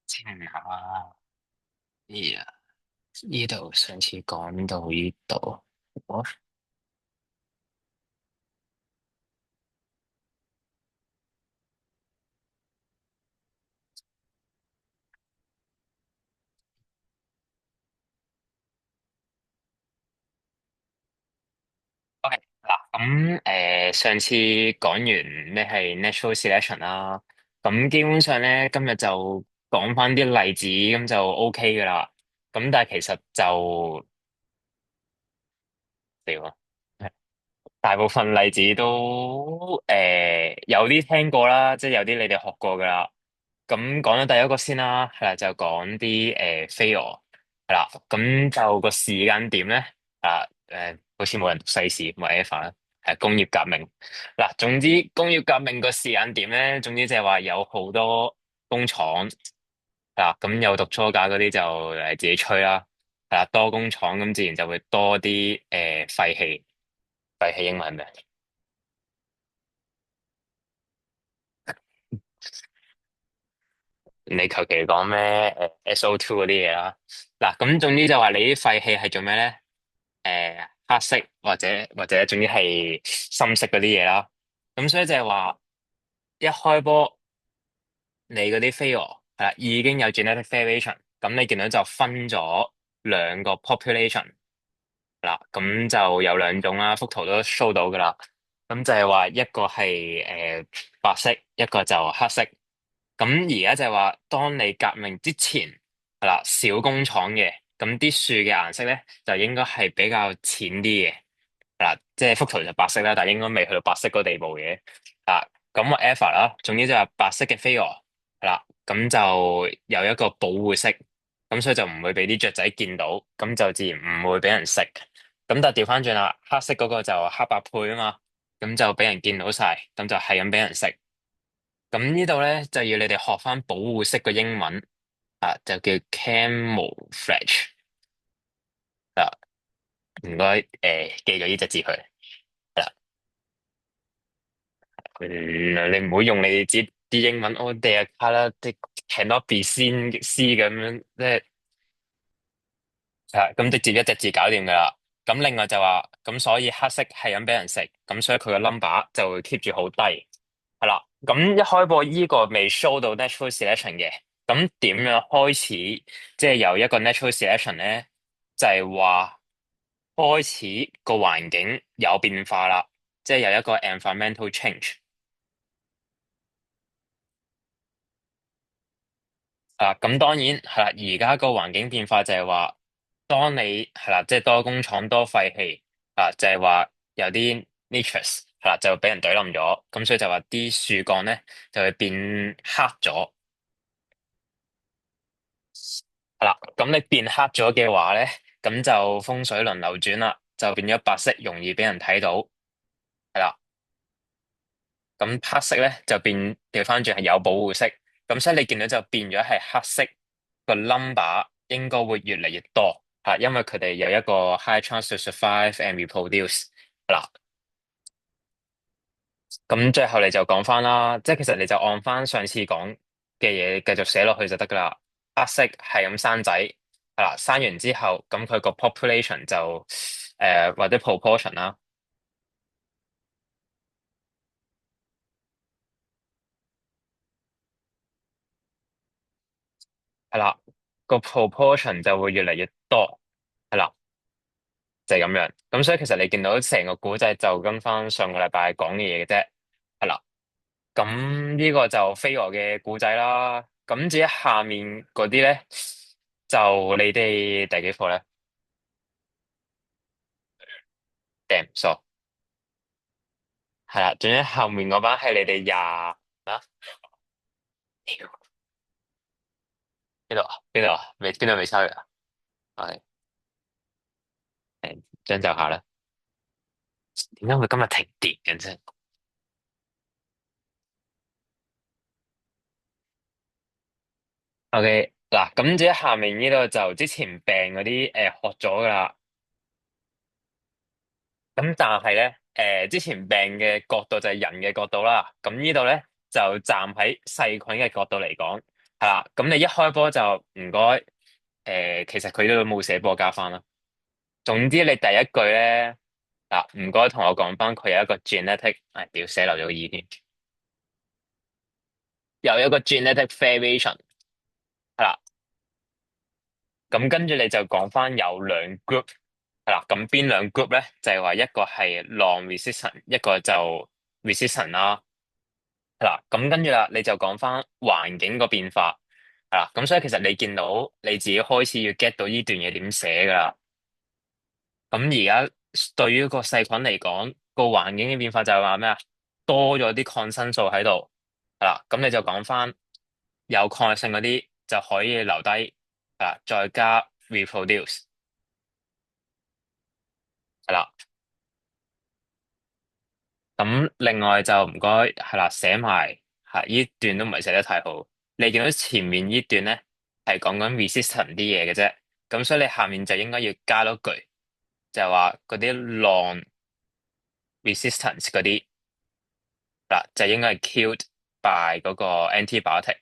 清下呢呢度上次講到呢度，我 OK 嗱，上次講完咩係 natural selection 啦，咁基本上咧今日就講翻啲例子，咁就 OK 噶啦。咁但係其實就點啊？大部分例子都有啲聽過啦，即係有啲你哋學過噶啦。咁講咗第一個先啦，係啦，就講啲飛蛾係啦。咁就個時間點咧好似冇人讀世事whatever 啦，係工業革命嗱。總之工業革命個時間點咧，總之就係話有好多工廠嗱，咁有讀初價嗰啲就自己吹啦。係啦，多工廠咁自然就會多啲廢氣。廢氣英文係咩？你求其講咩SO2嗰啲嘢啦，嗱咁總之就話你啲廢氣係做咩咧？黑色或者總之係深色嗰啲嘢啦。咁所以就係話一開波你嗰啲飛蛾係啦，已經有 genetic variation，咁你見到就分咗兩個 population 嗱，咁就有兩種啦，幅圖都 show 到噶啦。咁就係話一個係白色，一個就黑色。咁而家就係話，當你革命之前係啦，小工廠嘅，咁啲樹嘅顏色咧就應該係比較淺啲嘅，係啦，即係幅圖就白色啦，但係應該未去到白色嗰地步嘅。啊，咁 whatever 啦，總之就係白色嘅飛蛾係啦，咁就有一個保護色，咁所以就唔會俾啲雀仔見到，咁就自然唔會俾人食。咁但係調翻轉啦，黑色嗰個就黑白配啊嘛，咁就俾人見到晒，咁就係咁俾人食。咁呢度咧就要你哋學翻保護色嘅英文就叫 camouflage 啊，唔該記咗呢隻字佢係啦。你唔好用你自己啲英文，oh they are color they cannot be seen 咁樣，即係咁直接一隻字搞掂噶啦。咁另外就話咁，所以黑色係咁俾人食，咁所以佢個 number 就會 keep 住好低。係啦，咁一開播依個未 show 到 natural selection 嘅，咁點樣開始即係由一個 natural selection 咧？就係話開始個環境有變化啦，即係有一個 environmental change 咁當然係啦，而家個環境變化就係話，當你係啦，即係多工廠多廢氣就係話有啲 nitrous 係啦，就俾人懟冧咗，咁所以就話啲樹幹咧就會變黑咗。係啦，咁你變黑咗嘅話咧，咁就風水輪流轉啦，就變咗白色，容易俾人睇到。係啦，咁黑色咧就變調翻轉係有保護色，咁所以你見到就變咗係黑色個 number 應該會越嚟越多因為佢哋有一個 high chance to survive and reproduce。係啦，咁最後你就講翻啦，即係其實你就按翻上次講嘅嘢繼續寫落去就得噶啦。黑色係咁生仔，係啦，生完之後咁佢個 population 就或者 proportion 啦，係啦，個 proportion 就會越嚟越多，係啦，就係咁樣。咁所以其實你見到成個古仔就跟翻上個禮拜講嘅嘢嘅啫，係啦。咁呢個就飛蛾嘅古仔啦。咁至於下面嗰啲咧，就你哋第幾課咧？Damn，傻，係啦。總之後面嗰班係你哋廿屌邊度啊？邊度啊？未邊度未抽完啊？係將就下啦。點解會今日停電嘅啫？OK，嗱，咁至於下面呢度就之前病嗰啲學咗噶啦。咁但係咧之前病嘅角度就係人嘅角度啦。咁呢度咧就站喺細菌嘅角度嚟講。係啦，咁你一開波就唔該，其實佢都冇寫波加翻啦。總之你第一句咧，嗱唔該同我講翻佢有一個 genetic，屌寫漏咗個 E 添，有一個 genetic variation，係啦，咁跟住你就講翻有兩 group，係啦，咁邊兩 group 咧？就係話一個係 non-resistant，一個就 resistant 啦。係啦，咁跟住啦，你就講翻環境個變化，係啦，咁所以其實你見到你自己開始要 get 到呢段嘢點寫噶啦。咁而家對於個細菌嚟講，個環境嘅變化就係話咩啊？多咗啲抗生素喺度，係啦，咁你就講翻有抗藥性嗰啲就可以留低，係啦，再加 reproduce，係啦。咁另外就唔該，係啦，寫埋係呢段都唔係寫得太好。你見到前面呢段咧係講緊 resistant 啲嘢嘅啫，咁所以你下面就應該要加多句，就係話嗰啲 non-resistance 嗰啲嗱，就應該係 killed by 嗰個 antibiotic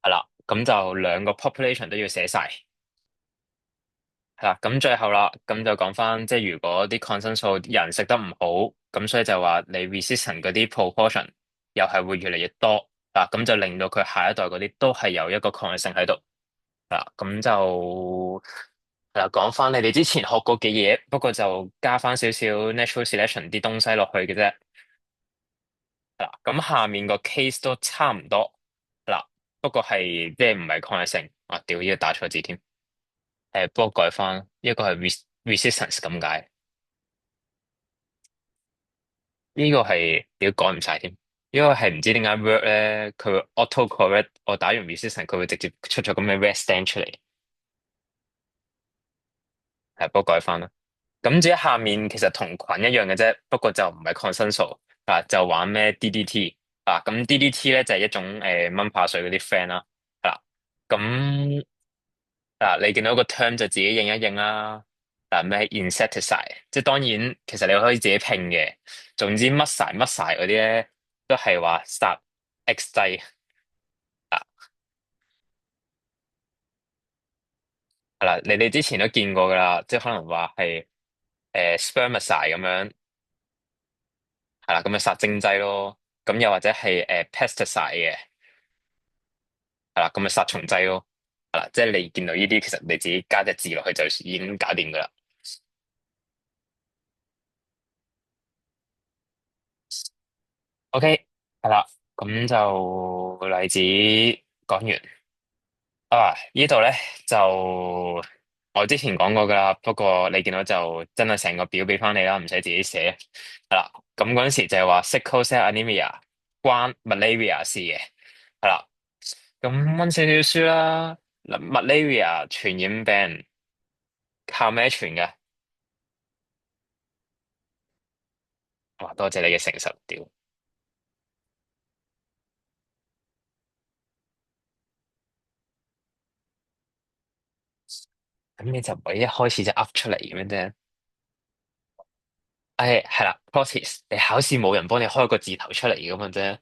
係啦，咁就兩個 population 都要寫晒。係啦，咁最後啦，咁就講翻，即係如果啲抗生素人食得唔好，咁所以就話你 resistant 嗰啲 proportion 又係會越嚟越多，嗱，咁就令到佢下一代嗰啲都係有一個抗藥性喺度，嗱，咁就係啦，講翻你哋之前學過嘅嘢，不過就加翻少少 natural selection 啲東西落去嘅啫，嗱，咁下面個 case 都差唔多，嗱，不過係即係唔係抗藥性，啊，屌，呢個打錯字添。幫我改翻，一個係 resistance 咁解，呢個係屌改唔晒添，呢個係唔知點解 Word 咧，佢會 auto correct，我打完 resistance 佢會直接出咗咁嘅 red stand 出嚟，係幫我改翻啦。咁至於下面其實同菌一樣嘅啫，不過就唔係抗生素啊，就玩咩 DDT 啊，咁 DDT 咧就係一種蚊怕水嗰啲 friend 啦，係啦，咁你見到個 term 就自己認一認啦。咩 insecticide，即係當然，其實你可以自己拼嘅。總之乜晒嗰啲咧，都係話殺 X 劑啊。係啦，你哋之前都見過噶啦，即係可能話係spermicide 咁樣，係啦，咁就殺精劑咯。咁又或者係pesticide 嘅，係啦，咁就殺蟲劑咯。係啦，即係你見到呢啲，其實你自己加隻字落去就已經搞掂噶啦。OK，係啦，咁就例子講完。呢度咧就我之前講過噶啦，不過你見到就真係成個表俾翻你啦，唔使自己寫。係啦，咁嗰陣時就係話 sickle cell anemia 關 malaria 事嘅，係啦，咁温少少書啦。嗱，malaria 傳染病靠咩傳嘅？哇，多謝你嘅誠實屌，咁你就唔可以一開始就噏出嚟咁樣啫。係啦，protis，你考試冇人幫你開個字頭出嚟咁嘛啫。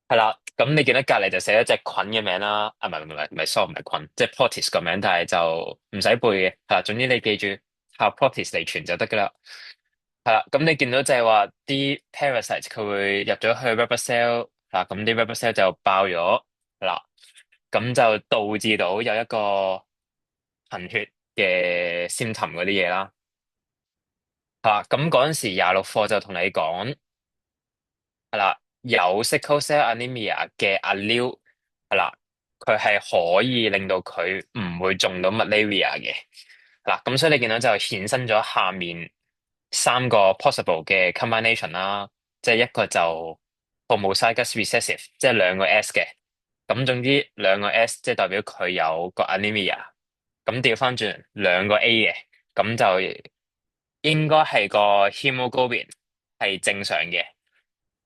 係啦，咁你見到隔籬就寫咗隻菌嘅名啦，唔係，sorry 唔係菌，即係 protis 個名，但係就唔使背嘅，係啦，總之你記住靠 protis 嚟傳就得噶啦，係啦，咁你見到就係話啲 parasite 佢會入咗去 rubber cell，嗱，咁啲 rubber cell 就爆咗，嗱，咁就導致到有一個貧血嘅 symptom 嗰啲嘢啦，係啦，咁嗰陣時26課就同你講。係啦，有 sickle cell anemia 嘅 allele 係啦，佢係可以令到佢唔會中到 malaria 嘅。嗱，咁所以你見到就衍生咗下面三個 possible 嘅 combination 啦，即係一個就 homozygous recessive，即係兩個 S 嘅。咁總之兩個 S 即係代表佢有個 anemia。咁調翻轉兩個 A 嘅，咁就應該係個 hemoglobin 係正常嘅。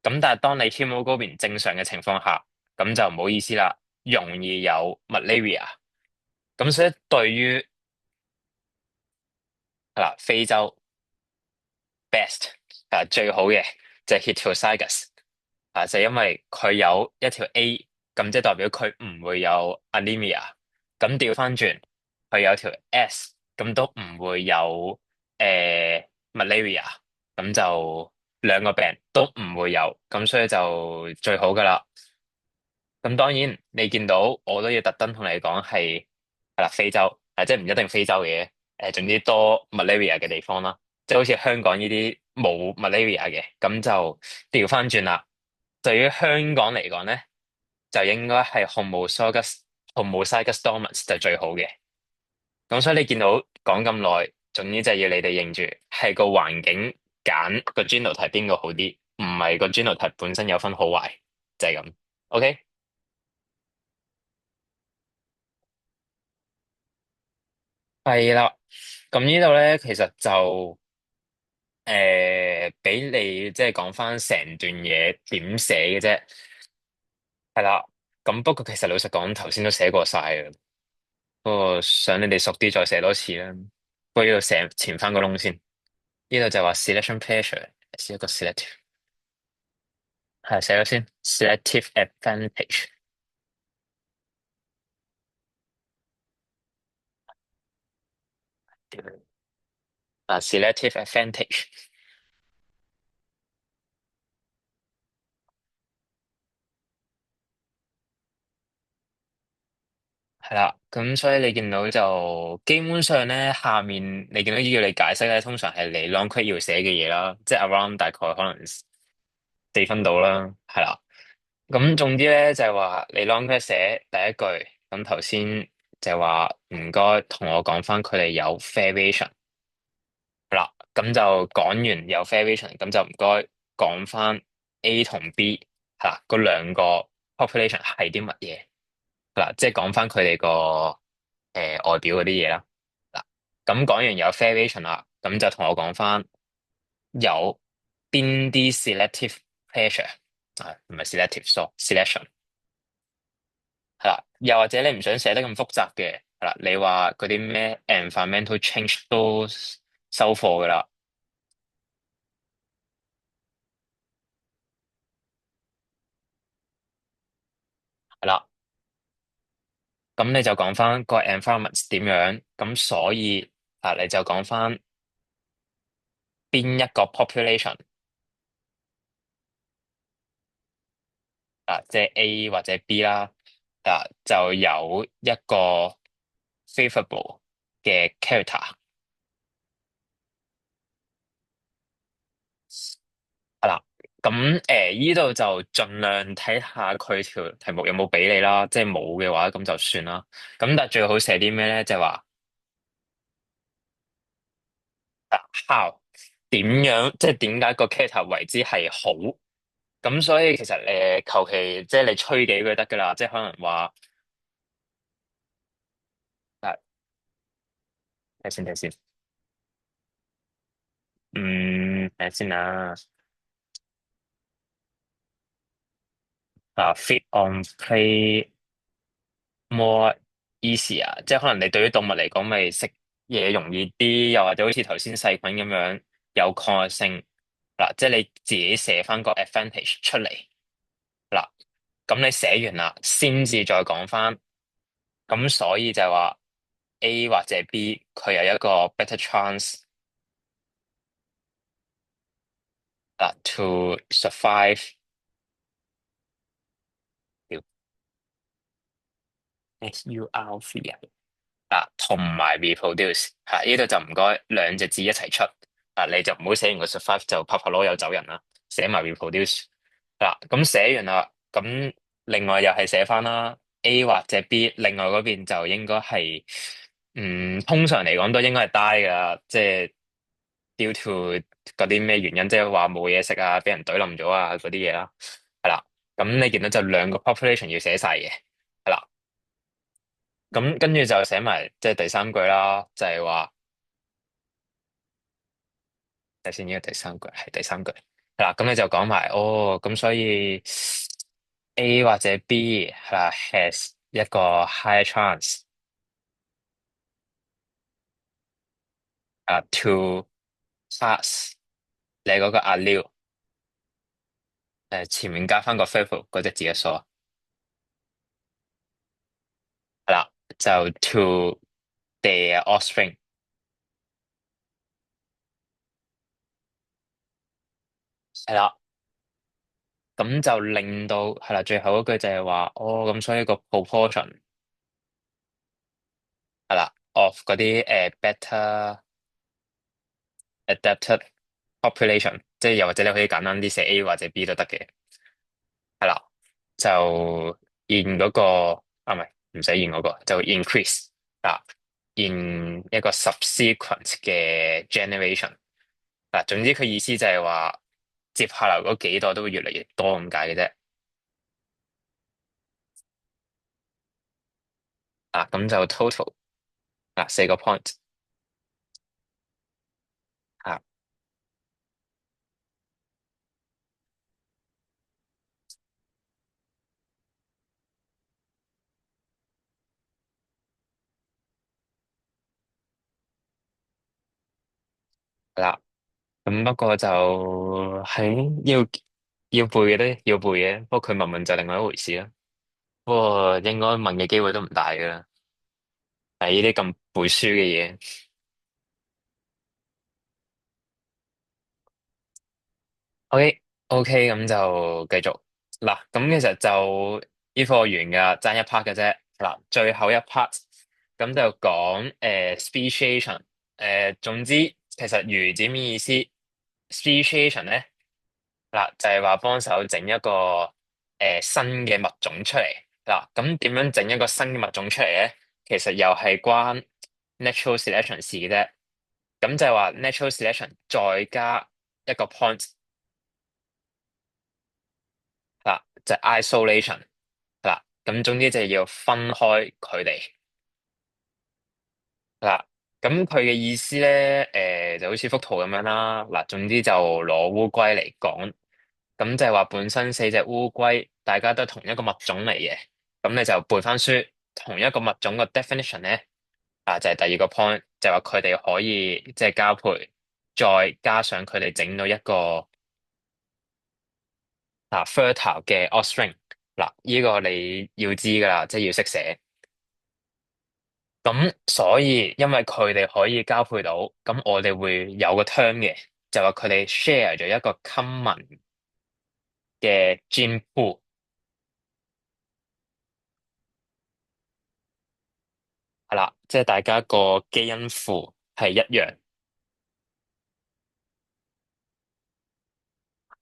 咁但係當你 hemoglobin 正常嘅情況下，咁就唔好意思啦，容易有 malaria。咁所以對於係啦非洲 best 最好嘅就係 heterozygous。就係因為佢有一條 A，咁即係代表佢唔會有 anemia。咁調翻轉，佢有條 S，咁都唔會有malaria。咁就兩個病都唔會有，咁所以就最好噶啦。咁當然你見到我都要特登同你講係啦，非洲即係唔一定非洲嘅，總之多 malaria 嘅地方啦，即係好似香港呢啲冇 malaria 嘅，咁就調翻轉啦。對於香港嚟講咧，就應該係 homozygous dormans 就最好嘅。咁所以你見到講咁耐，總之就係要你哋認住係個環境揀個 genotype 邊個好啲，唔係個 genotype 本身有分好壞，就係咁。OK。係啦，咁呢度咧，其實就俾你即係講翻成段嘢點寫嘅啫。係啦，咁不過其實老實講，頭先都寫過晒嘅，不過想你哋熟啲再寫多次啦。不過呢度寫填翻個窿先，呢度就話 selection pressure 係一個 selective，係寫咗先 selective advantage。selective advantage。係啦，咁所以你見到就基本上咧，下面你見到要你解釋咧，通常係你 long quit 要寫嘅嘢啦，即係 around 大概可能4分到啦，係啦。咁總之咧就係話你 long quit 寫第一句，咁頭先就係話唔該同我講翻佢哋有 variation，係啦，咁就講完有 variation，咁就唔該講翻 A 同 B 係啦，嗰兩個 population 係啲乜嘢？嗱，即係講翻佢哋個外表嗰啲嘢啦。嗱，咁講完有 variation 啦，咁就同我講翻有邊啲 selective pressure 唔係 selective，so selection 係啦。又或者你唔想寫得咁複雜嘅，係啦，你話嗰啲咩 environmental change 都收貨噶啦，係啦。咁你就講翻個 environment 點樣，咁所以你就講翻邊一個 population。即係 A 或者 B 啦，就有一個 favorable 嘅 character 係啦。咁依度就盡量睇下佢條題目有冇俾你啦，即係冇嘅話咁就算啦。咁但係最好寫啲咩咧？就係話 how 點樣，即係點解個 character 為之係好？咁所以其實求其即係你吹幾句就得噶啦，即係可能話啊，睇先，睇下先啊。fit on play more easy 啊，即係可能你對於動物嚟講，咪食嘢容易啲，又或者好似頭先細菌咁樣有抗藥性嗱，即係你自己寫翻個 advantage 出嚟嗱，咁你寫完啦，先至再講翻，咁所以就係話 A 或者 B 佢有一個 better chance to survive SURV 同埋 reproduce 呢度就唔該兩隻字一齊出你就唔好寫完個 survive 就拍拍籮柚走人啦，寫埋 reproduce 咁寫完啦，咁另外又係寫翻啦 A 或者 B，另外嗰邊就應該係通常嚟講都應該係 die 噶，即係 due to 嗰啲咩原因，即係話冇嘢食啊，俾人懟冧咗啊嗰啲嘢啦，係啦，咁你見到就兩個 population 要寫晒嘅，係啦。咁跟住就寫埋即係第三句啦，就係話睇先，呢個第三句係第三句係啦。咁你就講埋哦，咁所以 A 或者 B 係啦，has 一個 high chance to pass 你嗰個 allele 前面加翻個 faithful 嗰隻字嘅數，係啦，就 to their offspring，係啦，咁就令到係啦，最後嗰句就係話，哦，咁所以個 proportion 係啦，of 嗰啲better adapted population，即係又或者你可以簡單啲寫 A 或者 B 都得嘅，係啦，就 in 嗰個啊，唔係唔使 in 嗰個，就 increase 啊，in 一個 subsequent 嘅 generation。嗱，總之佢意思就係話，接下來嗰幾代都會越嚟越多咁解嘅啫。啊，咁就 total 啊4個 point 啊，係啦。咁不過就係要背嘅咧，要背嘅。不過佢問問就另外一回事啦。不過應該問嘅機會都唔大噶啦。係呢啲咁背書嘅嘢。OK，OK，咁就繼續嗱。咁其實就呢課完噶，爭一 part 嘅啫。嗱，最後一 part 咁就講speciation。總之其實如字面意思，speciation 咧嗱就係話幫手整一個新嘅物種出嚟嗱。咁點樣整一個新嘅物種出嚟咧？其實又係關 natural selection 事嘅啫。咁就係話 natural selection 再加一個 point。嗱，就係 isolation 嗱，咁總之就係要分開佢哋嗱，咁佢嘅意思咧，就好似幅圖咁樣啦。嗱，總之就攞烏龜嚟講，咁就係話本身四隻烏龜，大家都係同一個物種嚟嘅，咁你就背翻書，同一個物種個 definition 咧，啊就係第二個 point，就係話佢哋可以即係交配，再加上佢哋整到一個fertile 嘅 offspring，嗱，呢個你要知噶啦，即係要識寫。咁所以因為佢哋可以交配到，咁我哋會有個 term 嘅，就話佢哋 share 咗一個 common 嘅 gene pool，係啦，即係大家個基因庫係一樣，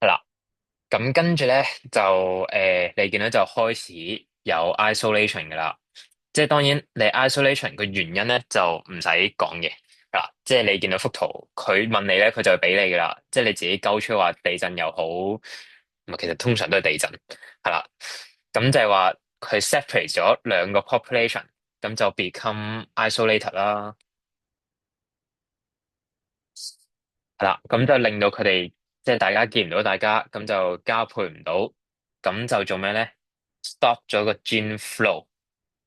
係啦。咁跟住咧就你見到就開始有 isolation 噶啦。即係當然，你 isolation 嘅原因咧就唔使講嘅嗱，即係你見到幅圖，佢問你咧，佢就會俾你噶啦，即係你自己勾出話地震又好，唔係其實通常都係地震，係啦，咁就係話佢 separate 咗兩個 population，咁就 become isolated 啦，係啦，咁就令到佢哋即係大家見唔到大家，咁就交配唔到，咁就做咩咧？stop 咗個 gene flow。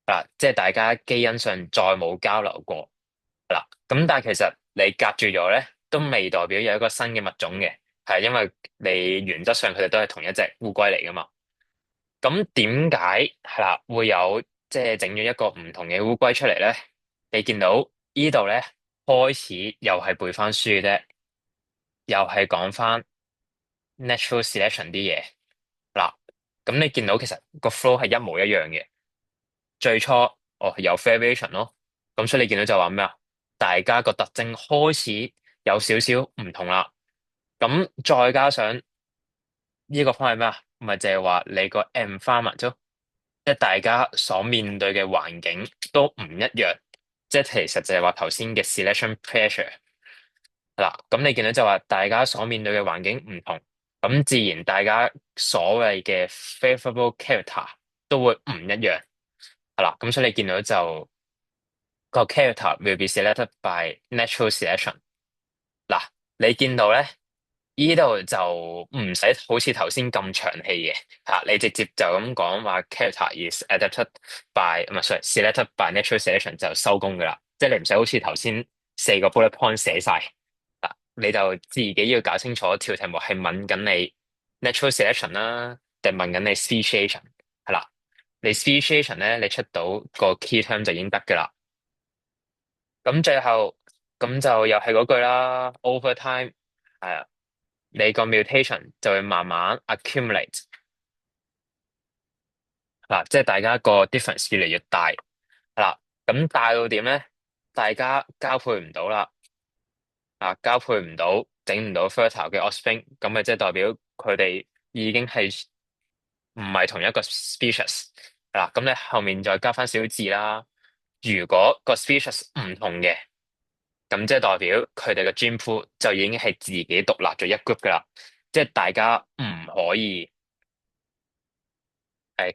嗱，即係大家基因上再冇交流過嗱，咁但係其實你隔住咗咧，都未代表有一個新嘅物種嘅，係因為你原則上佢哋都係同一隻烏龜嚟噶嘛。咁點解係啦會有即係整咗一個唔同嘅烏龜出嚟咧？你見到呢度咧開始又係背翻書嘅啫，又係講翻 natural selection 啲嘢嗱。咁你見到其實個 flow 係一模一樣嘅。最初有 variation 咯，咁所以你見到就話咩啊？大家個特徵開始有少少唔同啦。咁再加上呢個方係咩啊？咪就係話你個 environment 啫，即係大家所面對嘅環境都唔一樣。即係其實就係話頭先嘅 selection pressure 嗱。咁你見到就話大家所面對嘅環境唔同，咁自然大家所謂嘅 favorable character 都會唔一樣。係啦，咁所以你見到就個 character will be selected by natural selection。嗱，你見到咧，呢度就唔使好似頭先咁長氣嘅吓，你直接就咁講話 character is adapted by 唔係 sorry selected by natural selection 就收工噶啦，即係你唔使好似頭先四個 bullet point 寫晒嗱，你就自己要搞清楚條題目係問緊你 natural selection 啦，定問緊你 speciation 係啦。你 speciation 咧，你出到個 key term 就已經得㗎啦。咁最後咁就又係嗰句啦，over time 係啊，你個 mutation 就會慢慢 accumulate 嗱，即係大家個 difference 越嚟越大嗱。咁大到點咧？大家交配唔到啦，啊，交配唔到，整唔到 fertile 嘅 offspring，咁咪即係代表佢哋已經係唔係同一個 species 嗱。咁你後面再加翻少少字啦。如果個 species 唔同嘅，咁即係代表佢哋嘅 gene pool 就已經係自己獨立咗一 group 噶啦。即係大家唔可以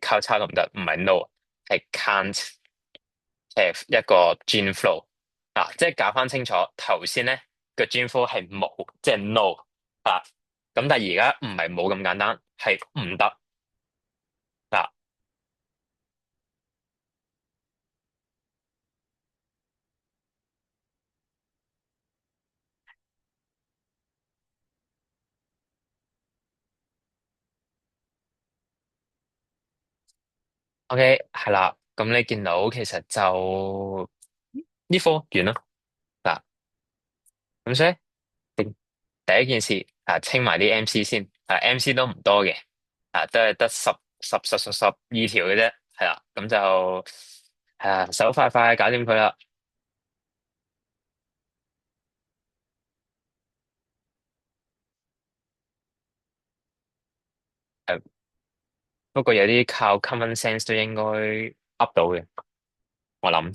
交叉都唔得，唔係 no，係 can't have 一個 gene flow 啊。即係搞翻清楚頭先咧個 gene flow 係冇，即係 no 啊。咁但係而家唔係冇咁簡單，係唔得嗱。OK 係啦，咁你見到其實就呢科完啦嗱。咁所以第一件事啊，清埋啲 MC 先啊，MC 都唔多嘅啊，都係得十二條嘅啫，係啦。咁就係啊，手快快搞掂佢啦。係，不過有啲靠 common sense 都應該噏到嘅，我諗。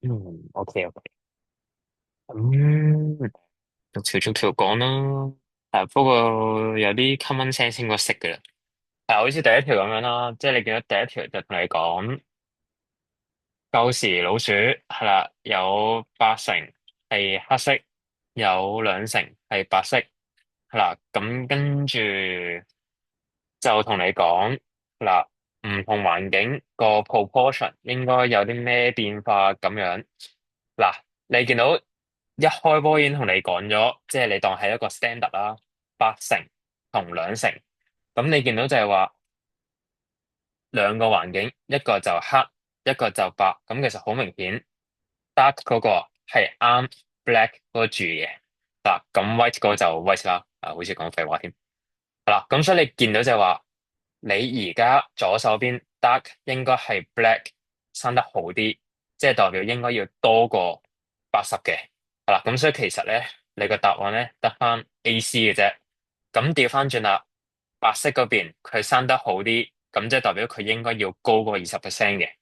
嗯，OK OK，咁逐條逐條講啦。不過有啲 common sense 應該識嘅啦。好似第一條咁樣啦，即係你見到第一條就同你講。舊時老鼠係啦，有8成係黑色，有2成係白色，係啦。咁跟住就同你講嗱，唔同環境個 proportion 應該有啲咩變化咁樣。嗱，你見到一開波已經同你講咗，即係你當係一個 standard 啦，8成同2成。咁你見到就係話兩個環境，一個就黑，一個就白。咁其實好明顯。dark 嗰個係啱 black 嗰個住嘅，嗱咁 white 嗰個就 white 啦，好似講廢話添，係啦，咁所以你見到就係話，你而家左手邊 dark 應該係 black 生得好啲，即係代表應該要多過80嘅，係啦，咁所以其實咧，你個答案咧得翻 AC 嘅啫，咁調翻轉啦，白色嗰邊佢生得好啲，咁即係代表佢應該要高過20%嘅。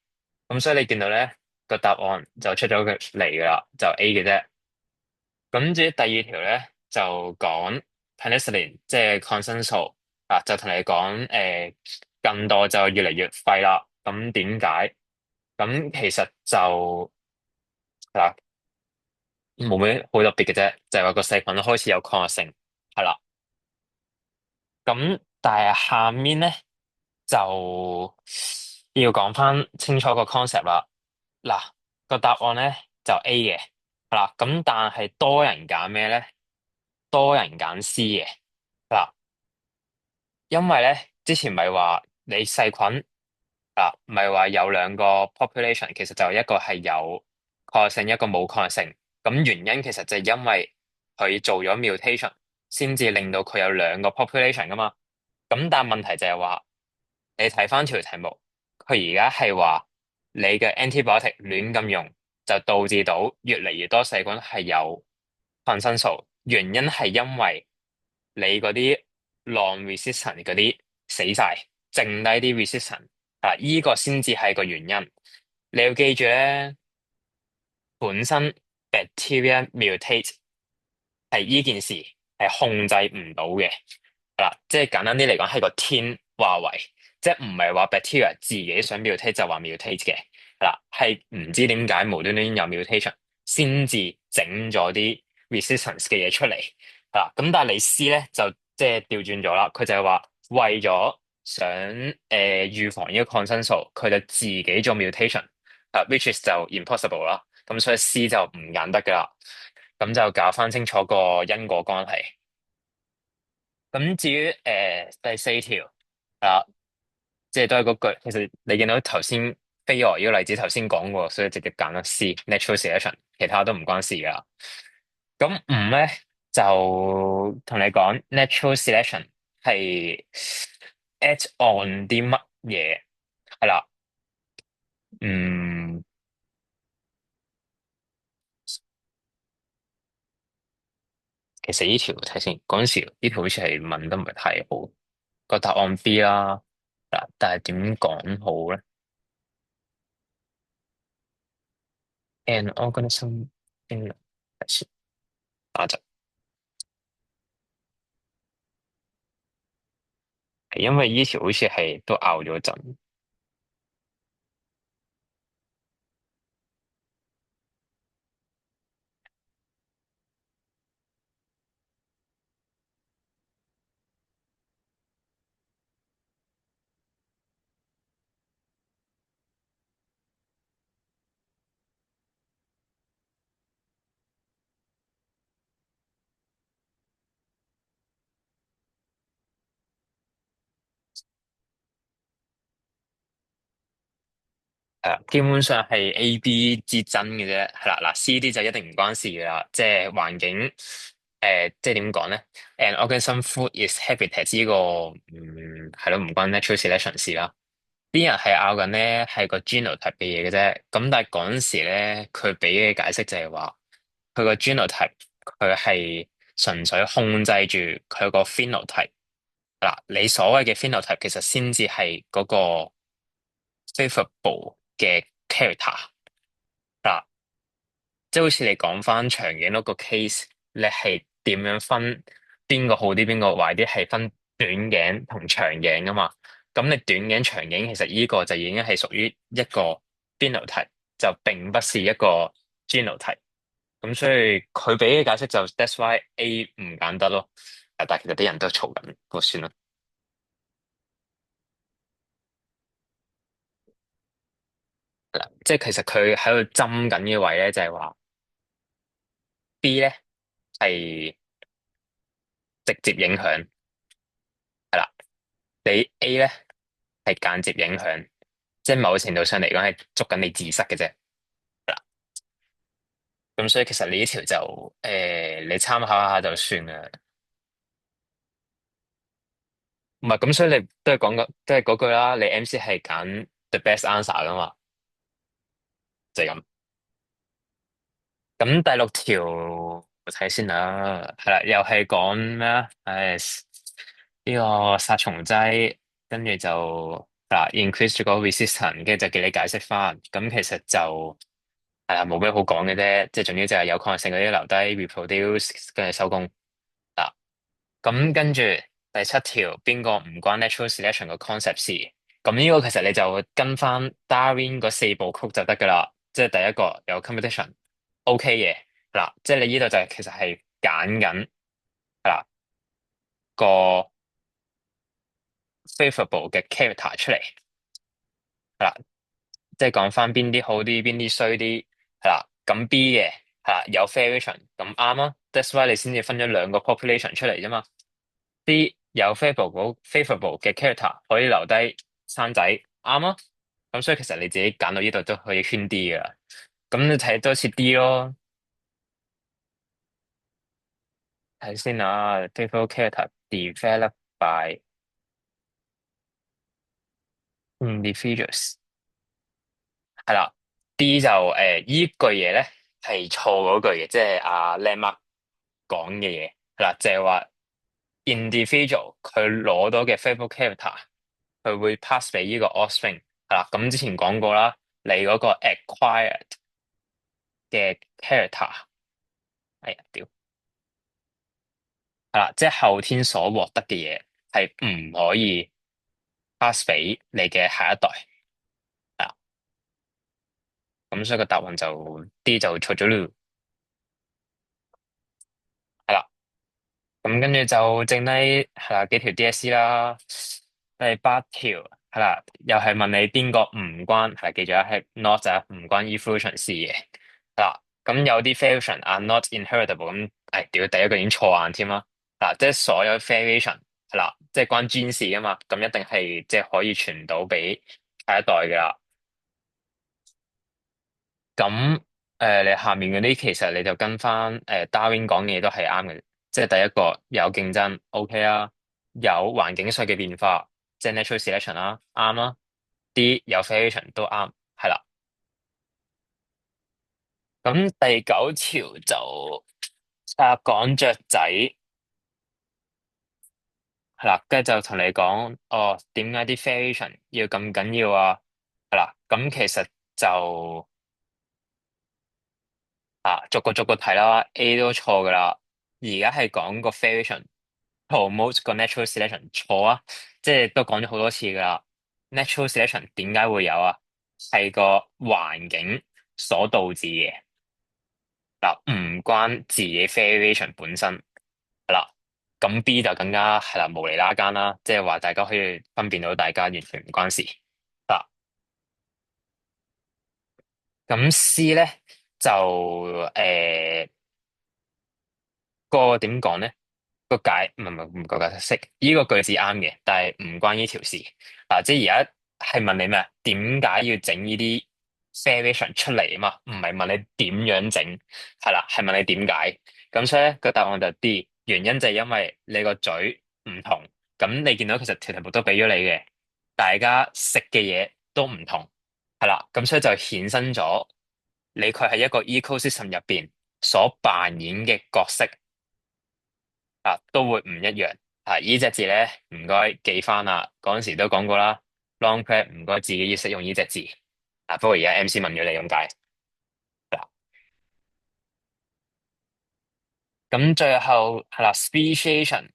咁所以你見到咧個答案就出咗佢嚟噶啦，就 A 嘅啫。咁至於第二條咧就講 penicillin，即係抗生素啊，就同你講近代就越嚟越廢啦。咁點解？咁其實就嗱冇咩好特別嘅啫，就係話個細菌開始有抗藥性，係啦。咁但係下面咧就要講翻清楚個 concept 啦。嗱，個答案咧就 A 嘅，係啦。咁但係多人揀咩咧？多人揀 C 嘅，嗱，因為咧之前咪話你細菌咪話有兩個 population，其實就一個係有抗藥性，一個冇抗藥性。咁原因其實就係因為佢做咗 mutation，先至令到佢有兩個 population 噶嘛。咁但係問題就係話，你睇翻條題目，佢而家係話你嘅 antibiotic 亂咁用，就導致到越嚟越多細菌係有抗生素。原因係因為你嗰啲 non-resistant 嗰啲死晒，剩低啲 resistant 依個先至係個原因。你要記住咧，本身 bacteria mutate 係呢件事係控制唔到嘅。嗱，即係簡單啲嚟講，係個天話為，即係唔係話 bacteria 自己想 mutate 就話 mutate 嘅。嗱，係唔知點解無端端有 mutation，先至整咗啲 resistance 嘅嘢出嚟。嗱，咁但係李斯咧就即係調轉咗啦，佢就係話為咗想預防呢個抗生素，佢就自己做 mutation，which is 就 impossible 啦。咁所以 C 就唔揀得噶啦。咁就搞翻清楚個因果關係。咁至於第四條啊，即係都係嗰句，其實你見到頭先飛蛾呢個例子頭先講過，所以直接揀咗 C natural selection，其他都唔關事噶啦。咁五咧就同你講 natural selection 係 add on 啲乜嘢係啦。嗯，其實呢條睇先，嗰陣時呢條好似係問得唔係太好，個答案 B 啦。嗱，但係點講好咧？An organism in 啊，就係因為呢條好似係都拗咗陣。係啦，基本上係 A、B 之爭嘅啫。係啦，嗱 C、D 就一定唔關事噶啦，即係環境即係點講咧？An organism food is habitat 呢個係咯，唔關 natural selection 事啦。啲人係拗緊咧係個 genotype 嘅嘢嘅啫。咁但係嗰陣時咧，佢俾嘅解釋就係話，佢個 genotype 佢係純粹控制住佢個 phenotype。嗱，你所謂嘅 phenotype 其實先至係嗰個 favorable 嘅 character。嗱，即係好似你講翻長頸鹿個 case，你係點樣分邊個好啲，邊個壞啲？係分短頸同長頸噶嘛？咁你短頸長頸，其實呢個就已經係屬於一個 phenotype，就並不是一個 genotype。咁所以佢俾嘅解釋就 that's why A 唔揀得咯。但係其實啲人都嘈緊，不過算啦。即係其實佢喺度針緊嘅位咧，就係話 B 咧係直接影響，係啦，你 A 咧係間接影響，即係某程度上嚟講係捉緊你自殺嘅啫。嗱，咁所以其實呢一條就你參考下就算啦。唔係咁，所以你都係講都係嗰句啦。你 MC 係揀 the best answer 噶嘛，就係咁。咁第六條我睇先啦，係啦，又係講咩啊？呢個殺蟲劑，跟住就嗱 increase 咗個 resistance，跟住就叫你解釋翻。咁其實就係啦，冇咩好講嘅啫，即係總之就係有抗性嗰啲留低 reproduce，跟住收工嗱。咁跟住第七條，邊個唔關 natural selection 個 concept 事？咁呢個其實你就跟翻 Darwin 嗰四部曲就得噶啦。即係第一個有 competition，OK 嘅嗱，即係你呢度就係其實係揀緊嗱個 favorable 嘅 character 出嚟係啦，即係講翻邊啲好啲，邊啲衰啲係啦。咁 B 嘅係啦有 variation，咁啱啊。That's why 你先至分咗兩個 population 出嚟啫嘛。D 有 favorable 嘅 character 可以留低生仔，啱啊。咁所以其實你自己揀到呢度都可以圈 D 噶啦。咁你睇多次 D 咯，睇先啊。favorable character developed by individuals 係啦。D 就依句嘢咧係錯嗰句嘅，即係阿 Landmark 講嘅嘢係啦，就係話 individual 佢攞到嘅 favorable character，佢會 pass 俾呢個 offspring 係啦。咁之前講過啦，你嗰個 acquired 嘅 character 哎呀，屌，係啦，即係後天所獲得嘅嘢係唔可以 pass 俾你嘅下一代。係啦，咁所以個答案就 D 就錯咗咯。係啦，咁跟住就剩低係啦幾條 DSC 啦，第八條係啦，又係問你邊個唔關係啦，記住啊，係 not 啊，唔關 evolution 事嘅。係啦，咁有啲 variation are not inheritable，咁屌第一個已經錯硬添啦。嗱，即係所有 variation 係啦，即係關 gene 事啊嘛，咁一定係即係可以傳到俾下一代噶啦。咁你下面嗰啲其實你就跟翻Darwin 講嘅嘢都係啱嘅，即係第一個有競爭，OK 啦，有環境上嘅變化，即係 natural selection 啦，啱啦。啲有 variation 都啱，係啦。咁第九條就講雀仔係啦，跟住就同你講哦，點解啲 variation 要咁緊要啊？係啦，咁其實就逐個逐個睇啦，A 都錯噶啦。而家係講個 variation promote 個 natural selection 錯啊，即係都講咗好多次噶啦。natural selection 點解會有啊？係個環境所導致嘅嗱，唔關自己 variation 本身係啦。咁 B 就更加係啦，無厘啦更啦，即係話大家可以分辨到大家完全唔關事嗱。咁 C 咧就個點講咧？個解唔係個解釋，呢個句子啱嘅，但係唔關呢條事。即係而家係問你咩？點解要整呢啲 variation 出嚟啊嘛？唔係問你點樣整，係啦，係問你點解。咁所以咧個答案就 D，原因就係因為你個嘴唔同。咁你見到其實條題目都俾咗你嘅，大家食嘅嘢都唔同，係啦。咁所以就衍生咗你佢係一個 ecosystem 入邊所扮演嘅角色。都會唔一樣。呢隻字咧，唔該記翻啦。嗰陣時都講過啦，long prep 唔該自己要識用呢隻字。不過而家 MC 問咗你咁解。嗱，咁最後係啦，speciation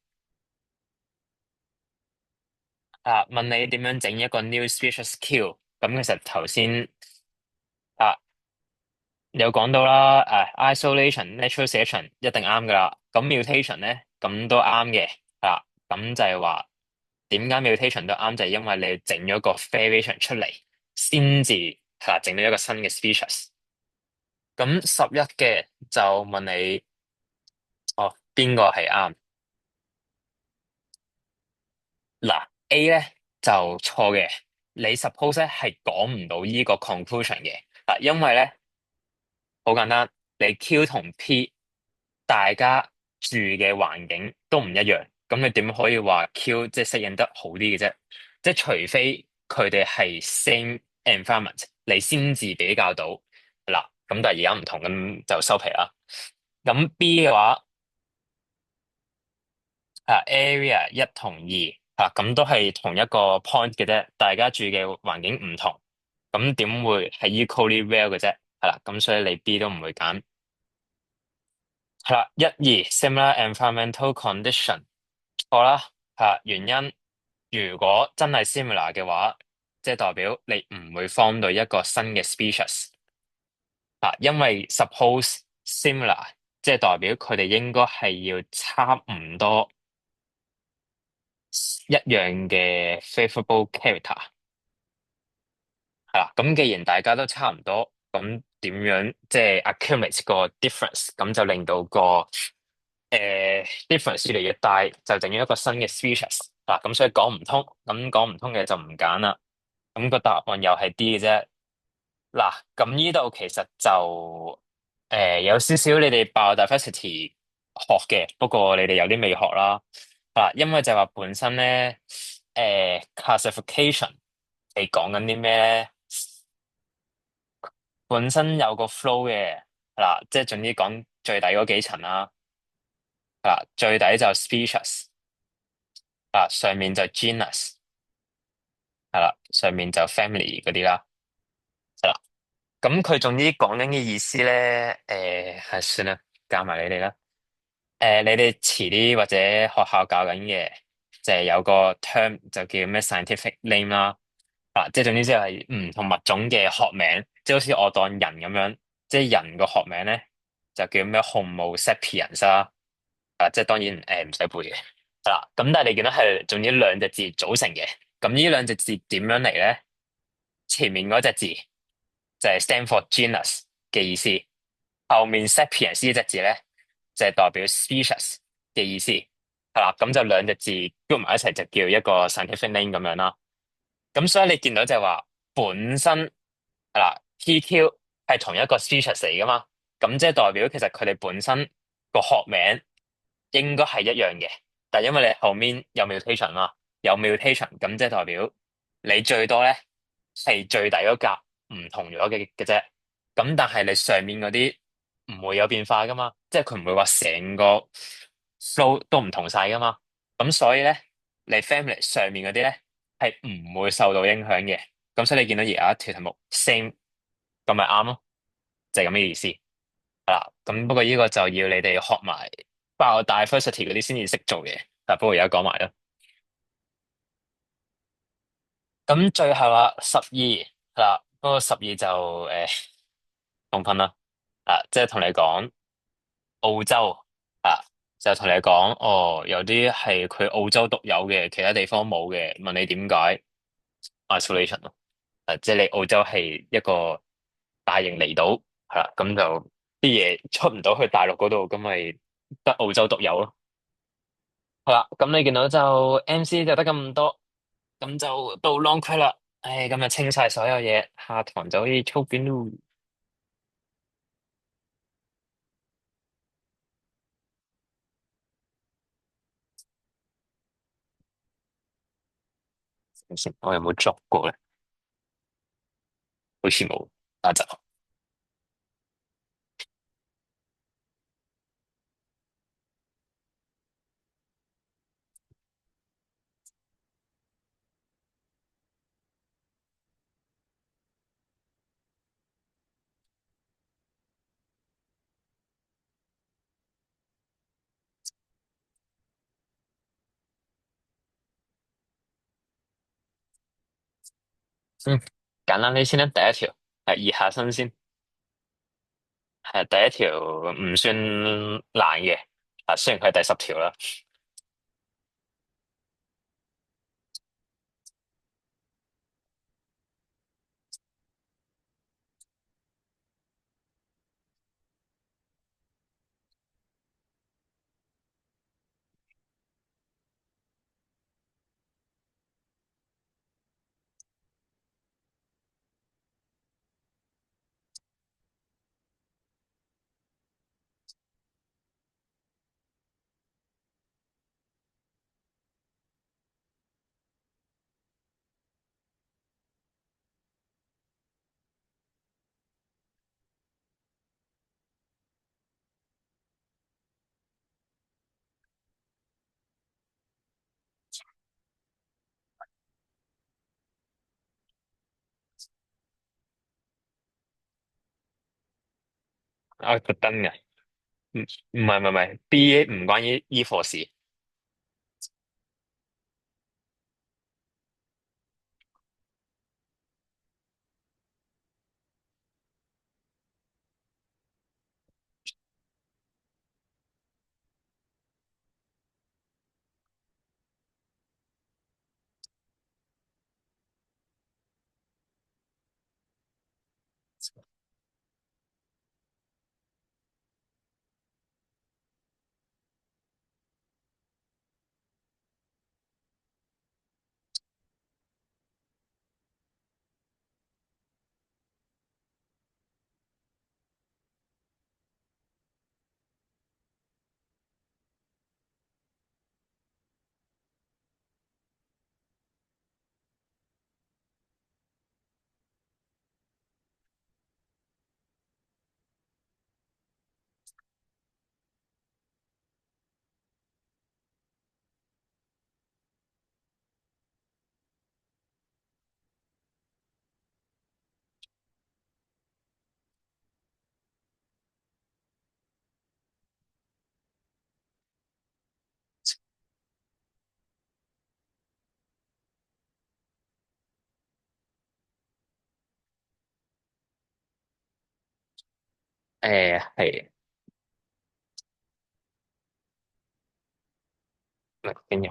問你點樣整一個 new species queue。咁其實頭先啊有講到啦，isolation、natural selection 一定啱噶啦。咁 mutation 咧，咁都啱嘅。咁就係話點解 mutation 都啱，就係因為你整咗個 variation 出嚟，先至整到一個新嘅 species。咁11嘅就問你，哦，邊個係啱？嗱，A 咧就錯嘅，你 suppose 咧係講唔到呢個 conclusion 嘅。因為咧好簡單，你 Q 同 P 大家住嘅環境都唔一樣，咁你點可以話 Q 即係適應得好啲嘅啫？即係除非佢哋係 same environment，你先至比較到嗱。咁但係而家唔同，咁就收皮啦。咁 B 嘅話area 一同二咁都係同一個 point 嘅啫，大家住嘅環境唔同，咁點會係 equally rare 嘅啫？係啦，咁所以你 B 都唔會揀。係啦，一二 similar environmental condition 錯啦。原因如果真係 similar 嘅話，即係代表你唔會 form 到一個新嘅 species。因為 suppose similar 即係代表佢哋應該係要差唔多一樣嘅 favorable character。係啦，咁既然大家都差唔多，咁點樣即係 accumulate 個 difference，咁就令到個difference 越嚟越大，就整咗一個新嘅 species。咁所以講唔通，咁講唔通嘅就唔揀啦。咁個答案又係 D 嘅啫。咁呢度其實就有少少你哋 biodiversity 學嘅，不過你哋有啲未學啦。因為就話本身咧，classification 係講緊啲咩咧？本身有個 flow 嘅，即係總之講最底嗰幾層啦。最底就 species，上面就 genus，上面就 family 嗰啲啦。係啦，咁佢總之講緊嘅意思咧，係算啦。教埋你哋啦。你哋遲啲或者學校教緊嘅，就係有個 term 就叫咩 scientific name 啦。啊，即係總之即係唔同物種嘅學名，即係好似我當人咁樣，即係人個學名咧就叫咩 Homo sapiens 啦。啊，即係當然唔使背嘅。係啦，咁但係你見到係總之兩隻字組成嘅，咁呢兩隻字點樣嚟咧？前面嗰隻字就係 stand for genus 嘅意思，後面 sapiens 呢隻字咧就係代表 species 嘅意思。係啦，咁就兩隻字 group 埋一齊就叫一個 scientific name 咁樣啦。咁所以你見到就係話本身係啦，PQ 係同一個 species 嚟噶嘛，咁即係代表其實佢哋本身個學名應該係一樣嘅，但係因為你後面有 mutation 啦，有 mutation，咁即係代表你最多咧係最底嗰格唔同咗嘅啫，咁但係你上面嗰啲唔會有變化噶嘛，即係佢唔會話成個 flow 都唔同晒噶嘛，咁所以咧你 family 上面嗰啲咧係唔會受到影響嘅，咁所以你見到而家一條題目 same 咁咪啱咯，就係咁嘅意思。係啦，咁不過呢個就要你哋學埋 biodiversity 嗰啲先至識做嘢。但不過而家講埋啦。咁最後啦，十二係啦，不過十二就重訓啦。啊，即係同你講澳洲啊，就同你講哦，有啲係佢澳洲獨有嘅，其他地方冇嘅。問你點解 isolation 咯？即係你澳洲係一個大型離島，係啦，咁就啲嘢出唔到去大陸嗰度，咁咪得澳洲獨有咯。好啦，咁你見到就 MC 就得咁多，咁就到 long q u 啦。唉，今日清晒所有嘢，下堂就可以操卷咯。等先，我有冇作過咧？好似冇。啊就嗯，簡單啲先啦。第一條係熱下身先，係第一條唔算難嘅。啊，雖然佢係第10條啦。啊，特登嘅，唔係，BA 唔關醫課事。係跟住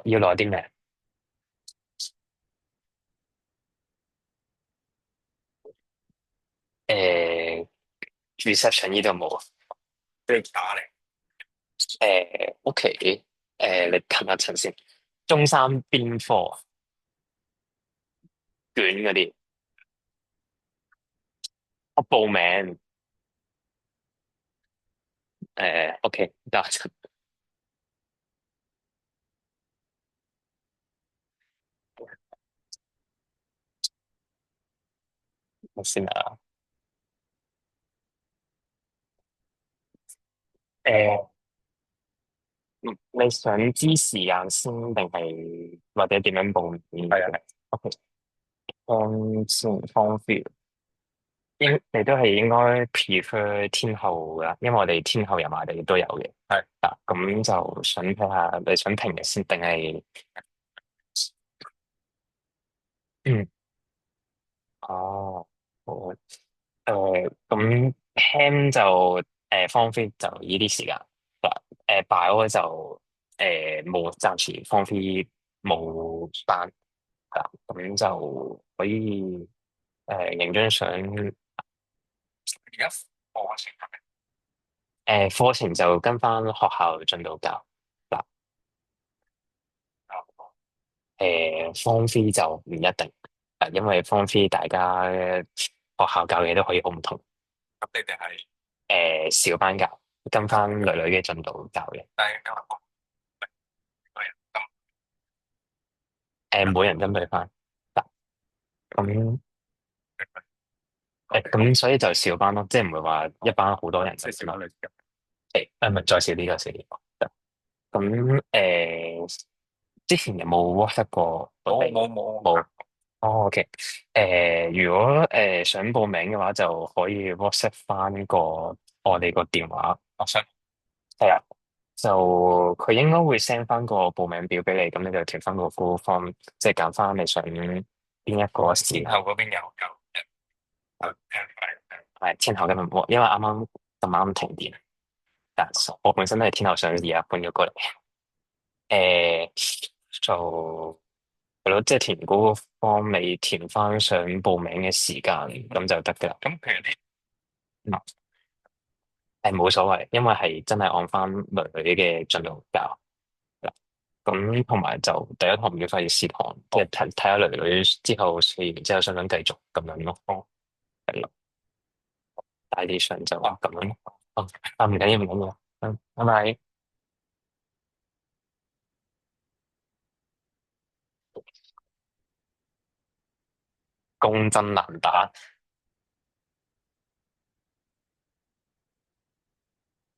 要攞啲咩？誒 reception 呢度冇。跟住打嚟。OK。你等一陣先。中三邊科卷嗰啲，我報名。OK，得一陣。我先啊。誒，你想知時間先定係或者點樣報名？係啊，係。OK。先方便。你都係應該 prefer 天后噶，因為我哋天后油麻地都有嘅。係啊，咁就想睇下你想平日先定係。嗯。哦。好。咁 Ham 就方 f 就呢啲時間嗱。Bio 就冇，暫時方 f 冇班。係啦，咁就可以影張相。而家課程係咪？課程就跟翻學校進度教嗱。方 f 就唔一定，因為方 f 大家學校教嘅都可以好唔同。咁你哋係小班教，跟翻女女嘅進度教嘅。但係今日每人每人針對翻嗱。咁咁所以就小班咯，即係唔會話一班好多人就小班女。唔係再少啲，再少啲。咁之前有冇 WhatsApp 過？冇。哦，OK。如果想報名嘅話，就可以 WhatsApp 翻我哋個電話。我想係啊，就佢應該會 send 翻個報名表俾你，咁你就填翻個 Google Form，即係揀翻你想邊一個時間。天后嗰邊係天后嘅問冇，因為咁啱停電。但我本身都係天后想而家搬咗過嚟。誒、就係咯，即係填嗰個方，你填翻想報名嘅時間咁就得噶啦。咁譬如啲冇所謂，因為係真係按翻女女嘅進度教。咁同埋就第一堂唔要費試堂，即係睇睇下女女之後試完之後想唔想繼續咁樣咯。哦，係啦，大致上就咁樣咯。哦，唔緊要唔緊要。拜拜。公真難打。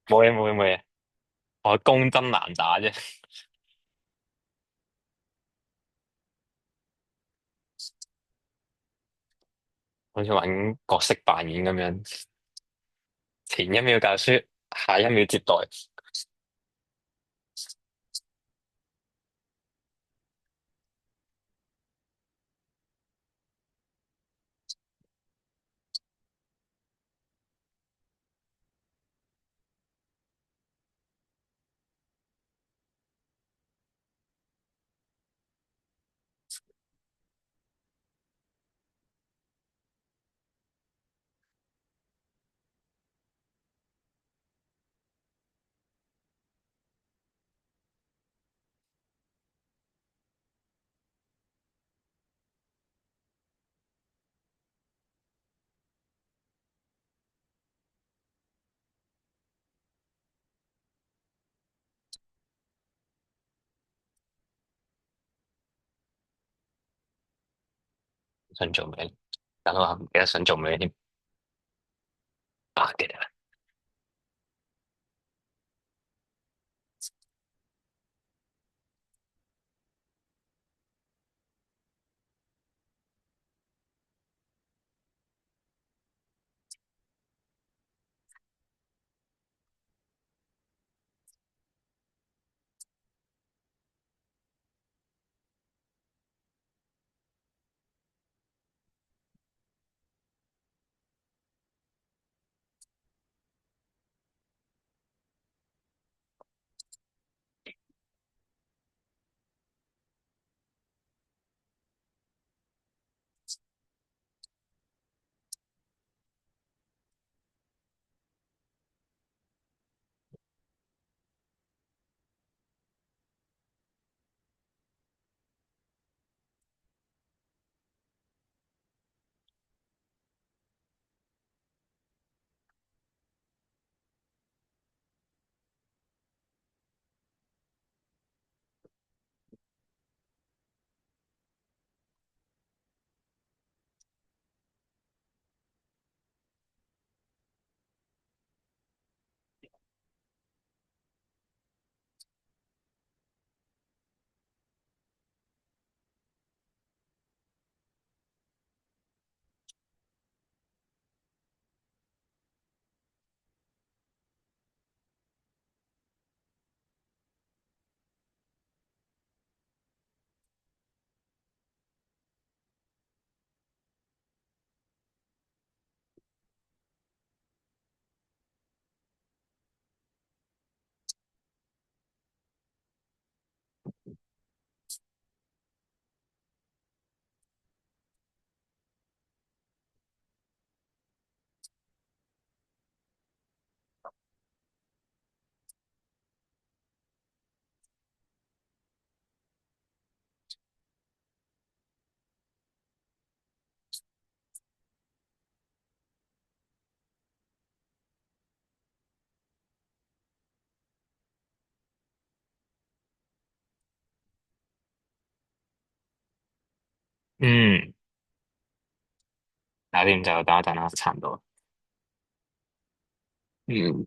冇嘢冇嘢冇嘢，我公真難打啫。好似玩角色扮演咁樣，前一秒教書，下一秒接待。想做咩？等我唔記得想做咩添。記得啦。嗯，搞掂就等一陣啦，差唔多。嗯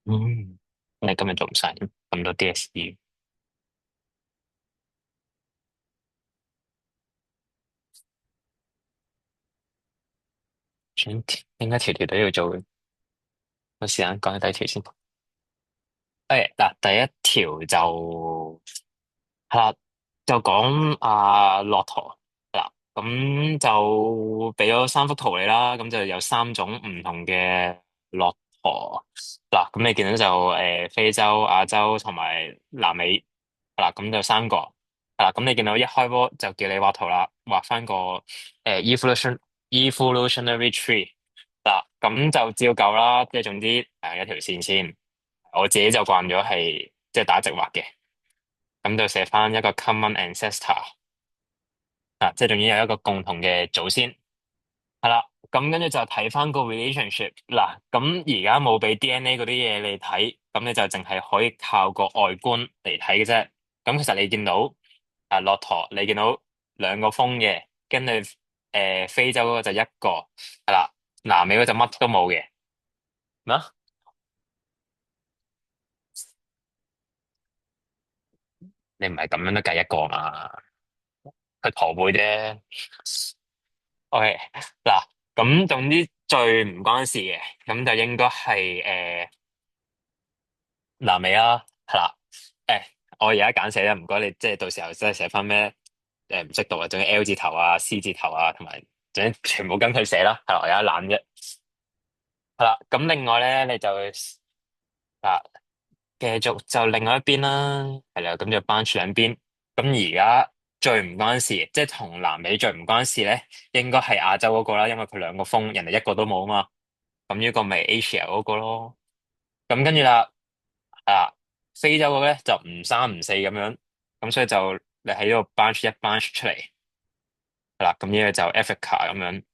嗯，你今日做唔晒咁多 DSE，應該條條都要做嘅。我試下講下第一條先。嗱，第一條就係啦，就講駱駝嗱，咁就俾咗三幅圖你啦，咁就有三種唔同嘅駱駝嗱，咁你見到就非洲、亞洲同埋南美嗱，咁就三個嗱，咁你見到一開波就叫你畫圖啦，畫翻個evolutionary tree 嗱，咁就照舊啦，即係總之一條線先，我自己就慣咗係即係打直畫嘅。咁就寫翻一個 common ancestor 即係仲要有一個共同嘅祖先，係啦。咁跟住就睇翻個 relationship 嗱，咁而家冇俾 DNA 嗰啲嘢你睇，咁你就淨係可以靠個外觀嚟睇嘅啫。咁其實你見到駱駝，你見到兩個峰嘅，跟住非洲嗰個就一個，係啦，南美嗰就乜都冇嘅。咩？你唔係咁樣都計一個嘛？佢駝背啫。OK，嗱，咁總之最唔關事嘅，咁就應該係南美啦，係啦，誒，我而家簡寫啦，唔該你，即係到時候即係寫翻咩唔識讀啊，仲有 L 字頭啊、C 字頭啊，同埋總之全部跟佢寫啦，係啦，我而家懶啫，係啦，咁另外咧你就嗱繼續就另外一邊啦，係啦，咁就班住兩邊，咁而家最唔關事，即係同南美最唔關事咧，應該係亞洲嗰個啦，因為佢兩個峰，人哋一個都冇啊嘛。咁呢個咪 Asia 嗰個咯，咁跟住啦，非洲嗰個咧就唔三唔四咁樣，咁所以就你喺呢度 bunch 一 bunch 出嚟，係啦，咁呢個就 Africa 咁樣，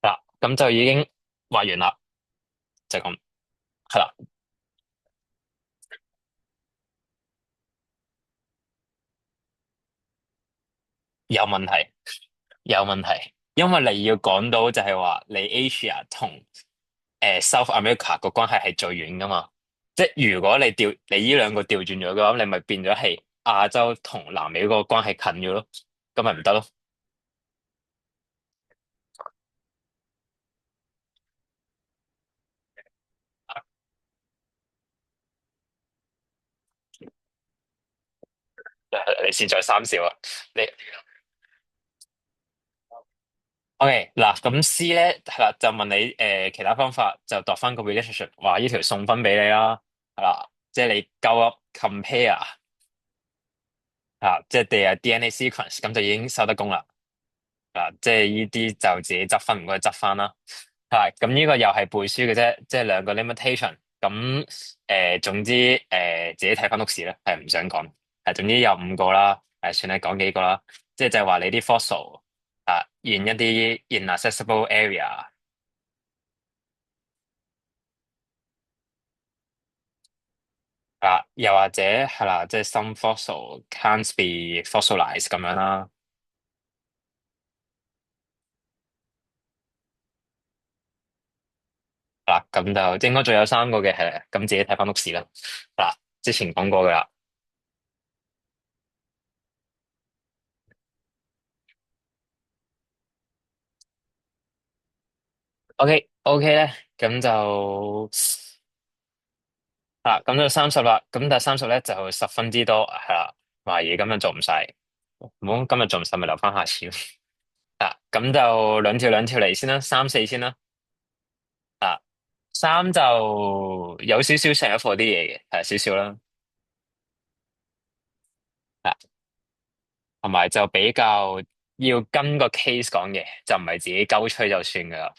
係啦，咁就已經畫完啦，就咁，係啦，有問題，有問題，因為你要講到就係話你 Asia 同South America 個關係係最遠噶嘛，即係如果你呢兩個調轉咗嘅話，你咪變咗係亞洲同南美嗰個關係近咗咯，咁咪唔得咯。你先在三少啊！你 OK 嗱，咁 C 咧係啦，就問你其他方法就度翻個 relationship，話呢條送分俾你啦，係啦，即係你鳩噏 compare 即係DNA sequence，咁就已經收得工啦，即係呢啲就自己執分唔該執翻啦，係咁呢個又係背書嘅啫，即係兩個 limitation，咁總之自己睇翻屋市啦，係唔想講，係總之有五個啦，算係講幾個啦，即係就係話你啲 fossil。in 一啲 inaccessible area 又或者係啦，即係 some fossil can't be fossilized 咁樣啦。咁就應該仲有三個嘅係啦，咁自己睇翻屋市啦。之前講過噶啦。OK 咧，咁就30啦。咁但係30咧就十分之多係啦，懷疑咁樣做唔晒。唔好今日仲唔使咪留翻下次咯。啊，咁就兩條嚟先啦，三四先啦。啊，三就有少少成一課啲嘢嘅，係少少啦。啊，同埋就比較要跟個 case 講嘅，就唔係自己鳩吹就算噶啦。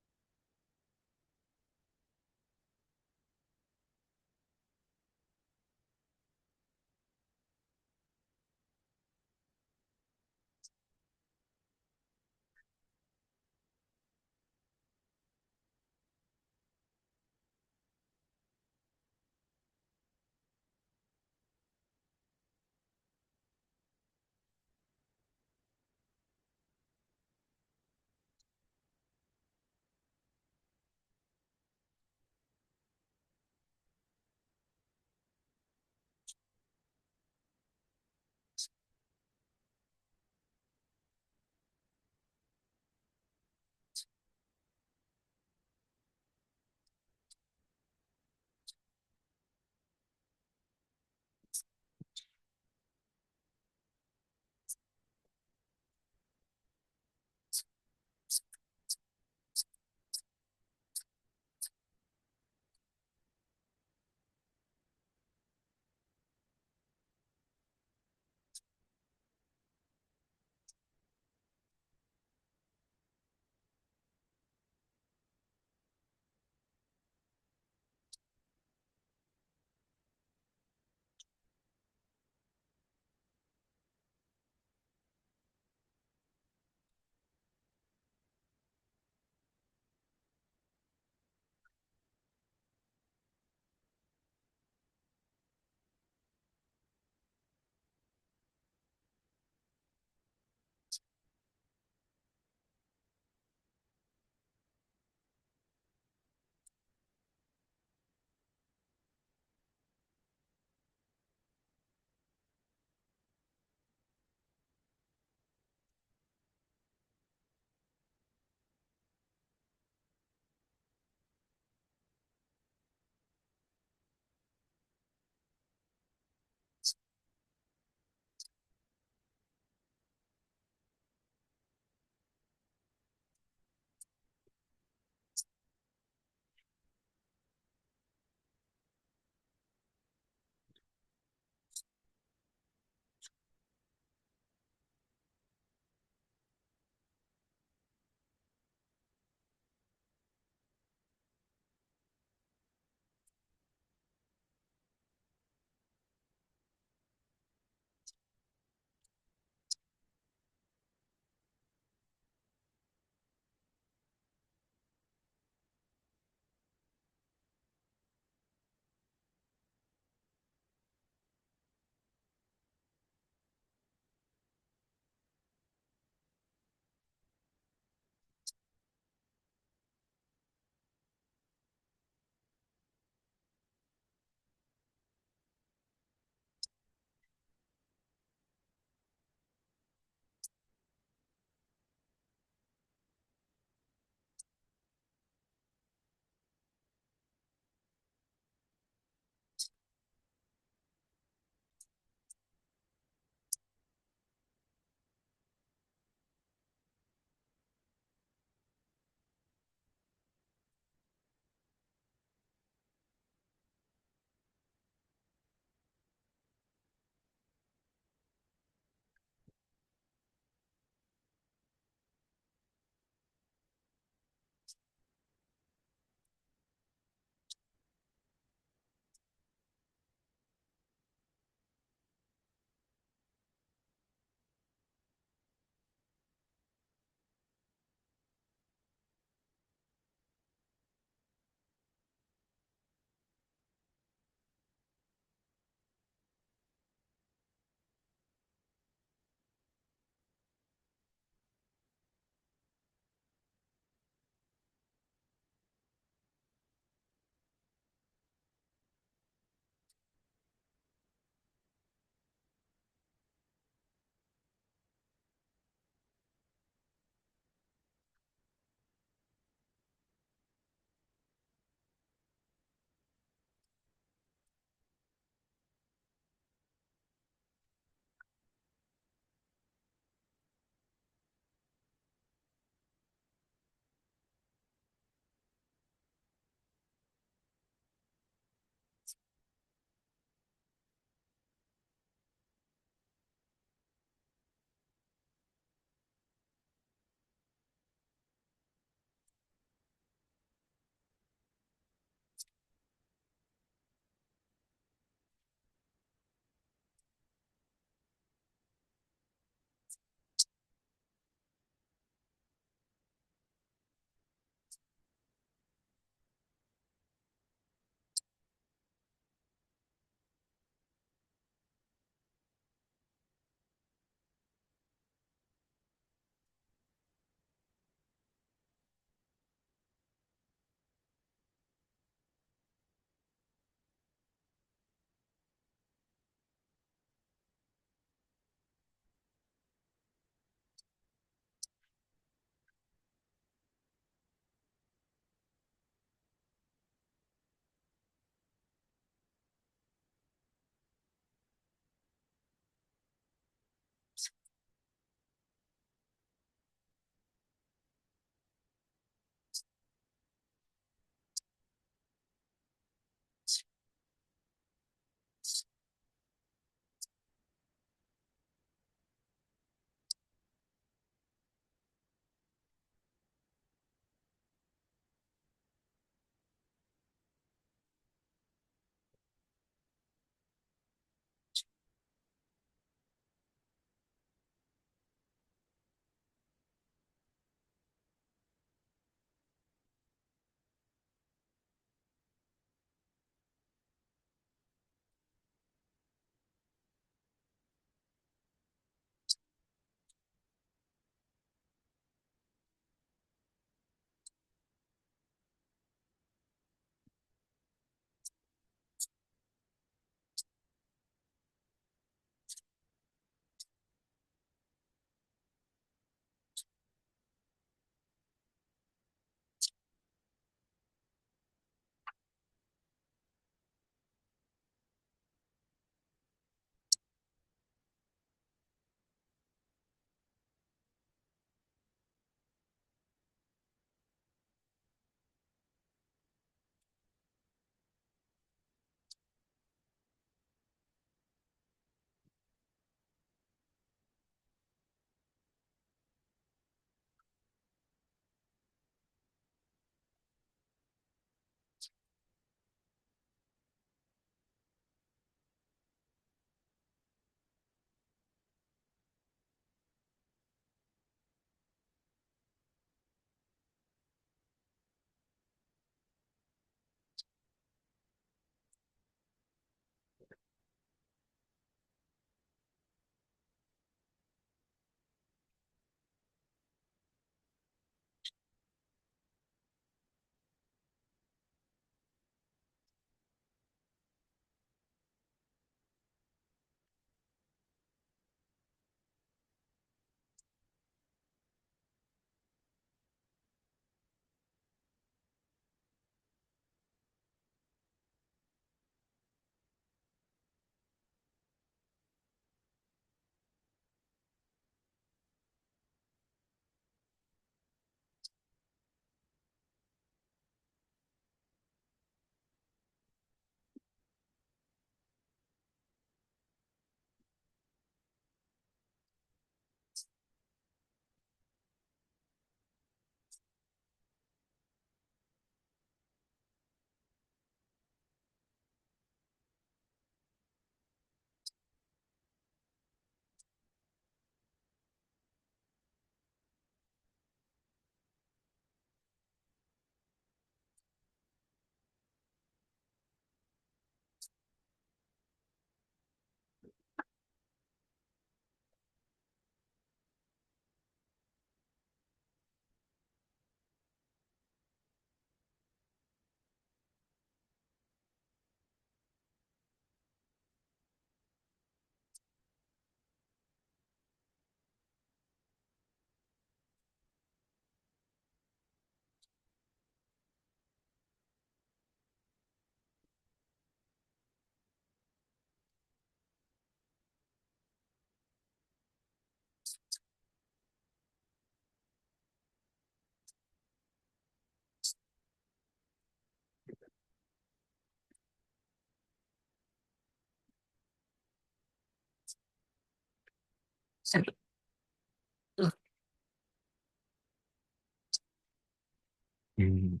嗯。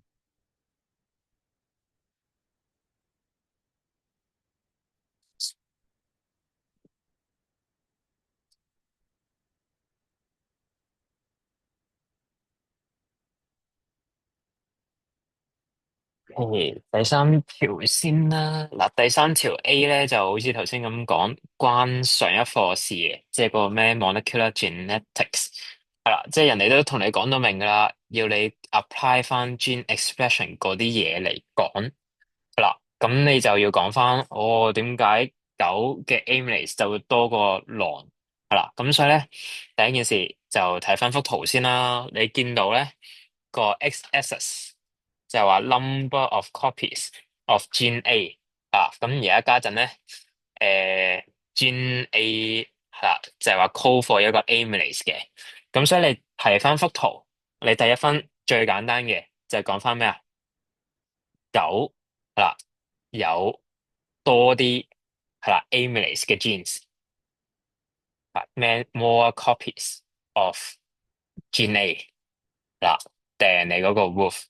第三條先啦，嗱，第三條 A 咧就好似頭先咁講，關上一課事嘅，即係個咩 molecular genetics 係啦，即係人哋都同你講到明噶啦，要你 apply 翻 gene expression 嗰啲嘢嚟講，係啦，咁你就要講翻，哦，點解狗嘅 amylase 就會多過狼，係啦，咁所以咧第一件事就睇翻幅圖先啦，你見到咧個 x-axis 就係話 number of copies of gene A 啊，咁而家家陣咧，gene A 係啦，就係話 code for 一個 amylase 嘅，咁所以你睇翻幅圖，你第一分最簡單嘅就係講翻咩啊？狗係啦，有多啲係啦 amylase 嘅 genes 啊，more copies of gene A 嗱，定你嗰個 wolf。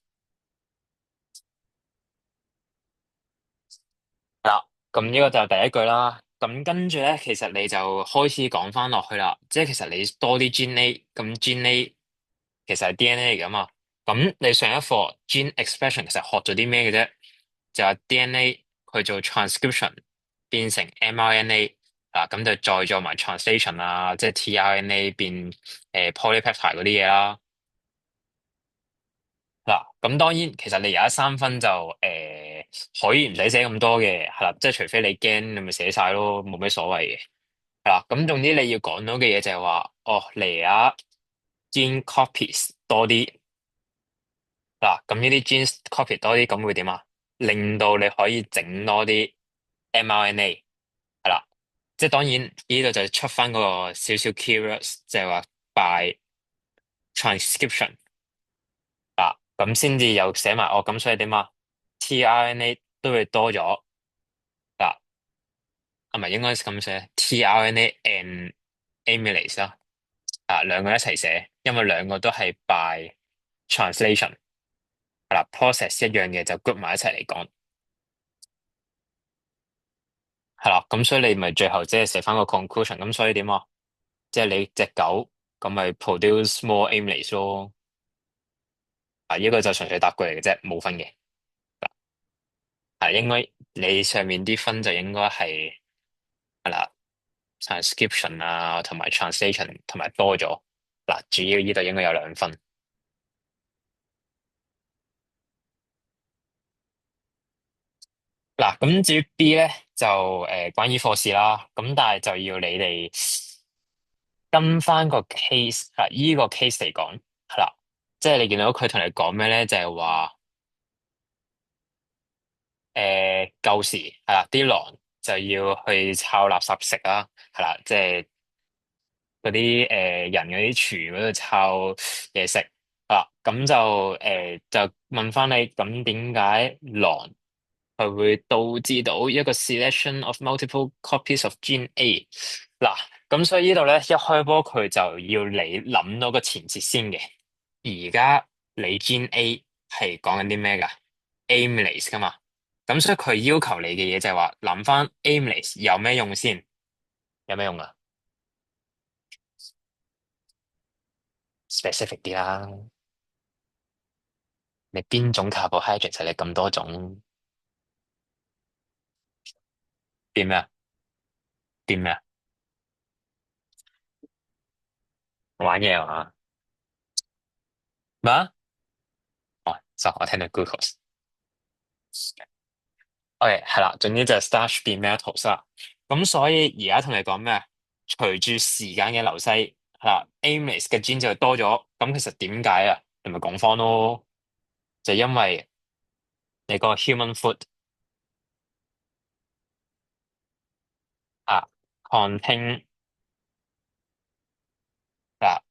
啦，咁呢個就係第一句啦。咁跟住咧，其實你就開始講翻落去啦。即係其實你多啲 gene A，咁 gene A 其實係 DNA 嚟噶嘛。咁你上一課 gene expression 其實學咗啲咩嘅啫？就係 DNA 去做 transcription 變成 mRNA 啊，咁就再做埋 translation 啊，即係 tRNA 變polypeptide 嗰啲嘢啦。嗱，咁當然，其實你而家三分就可以唔使寫咁多嘅，係啦，即係除非你驚，你咪寫晒咯，冇咩所謂嘅。係啦，咁總之你要講到嘅嘢就係話，哦，嚟啊，gene copies 多啲，嗱，咁呢啲 gene copy 多啲，咁會點啊？令到你可以整多啲 mRNA，係啦，即係當然呢度就出翻嗰個少少 keywords，就係話 by transcription。咁先至又寫埋哦，咁所以點啊？tRNA 都會多咗嗱，係咪應該咁寫？tRNA and amylase 啦，兩個一齊寫，因為兩個都係 by translation，係啦，process 一樣嘅就 group 埋一齊嚟講，係啦，咁所以你咪最後即係寫翻個 conclusion，咁所以點啊？即係你隻狗咁咪 produce more amylase 咯，呢個就純粹答句嚟嘅啫，冇分嘅，應該你上面啲分就應該係啦。transcription 啊，同埋 translation 同埋多咗嗱，主要呢度應該有2分嗱。咁至於 B 咧就關於課事啦，咁但係就要你哋跟翻個 case 依個 case 嚟講係啦，即係你見到佢同你講咩咧，就係話舊時係啦，啲狼就要去抄垃圾食啦，係啦，即係嗰啲人嗰啲廚嗰度抄嘢食啊，咁就就問翻你，咁點解狼係會導致到一個 selection of multiple copies of gene A？嗱，咁所以呢度咧一開波佢就要你諗到個前設先嘅。而家你 gene A 係講緊啲咩噶？amylase 噶嘛，咁所以佢要求你嘅嘢就係話諗翻 amylase 有咩用先？有咩用啊？specific 啲啦。你邊種 carbohydrate 係你咁多種？變咩啊？啲咩啊？玩嘢啊？咩啊？哦，就我聽到 glucose。OK，係啦，總之就係 starch 變 metals 啦。咁所以而家同你講咩啊？隨住時間嘅流逝，係啦，amylase 嘅 gene 就多咗。咁其實點解啊？你咪講翻咯，就因為你個 human food 啊 contain 嗱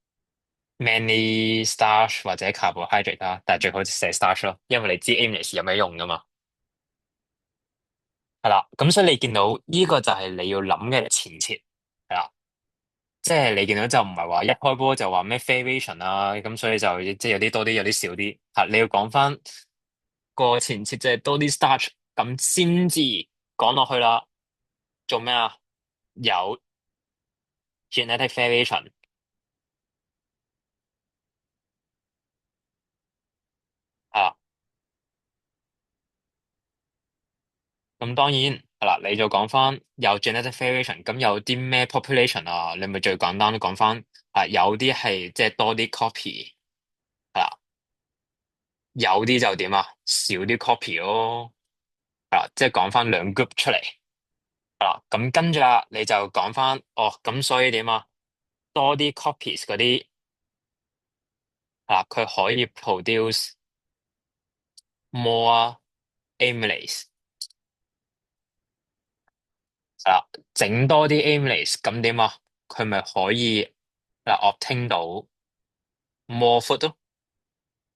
many starch 或者 carbohydrate 啦，但係最好寫 starch 咯，因為你知 amylase 有咩用噶嘛。係啦，咁所以你見到呢個就係你要諗嘅前設，係啦，即係你見到就唔係話一開波就話咩 variation 啊，咁所以就即係有啲多啲，有啲少啲，吓你要講翻個前設，即係多啲 starch，咁先至講落去啦。做咩啊？有 genetic variation 啊，咁當然係啦，你就講翻有 genetic variation，咁有啲咩 population 啊？你咪最簡單都講翻，啊有啲係即係多啲 copy。係啦。有啲就點啊，少啲 copy 咯，係啦，即係講翻兩 group 出嚟，係啦，咁跟住啦，你就講翻，哦，咁所以點啊，多啲 copies 嗰啲，係啦，佢可以 produce more amylase，係啦，整多啲 amylase，咁點啊，佢咪可以嗱 obtain 到 more food 咯，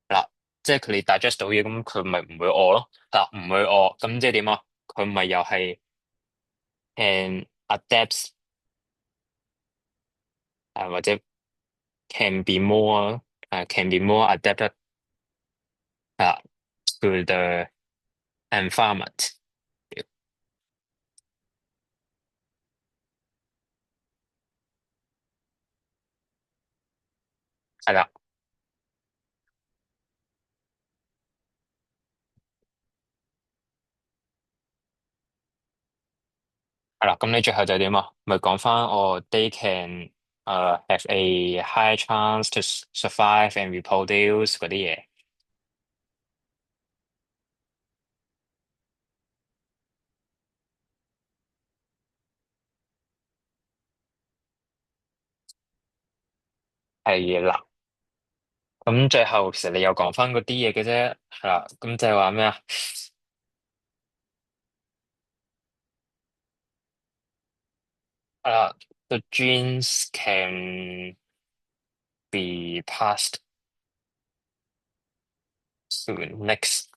係啦，即係佢哋 digest 到嘢，咁佢咪唔會餓咯，嗱，唔會餓，咁即係點啊，佢咪又係 and adapts 或者 can be more can be more adapted 啊 to the environment。係啦，係啦，咁你最後就點啊？咪講翻哦，they can have a high chance to survive and reproduce 嗰啲嘢。係啦，咁最後其實你又講翻嗰啲嘢嘅啫，係啦，咁就係話咩啊？係啦，the genes can be passed to next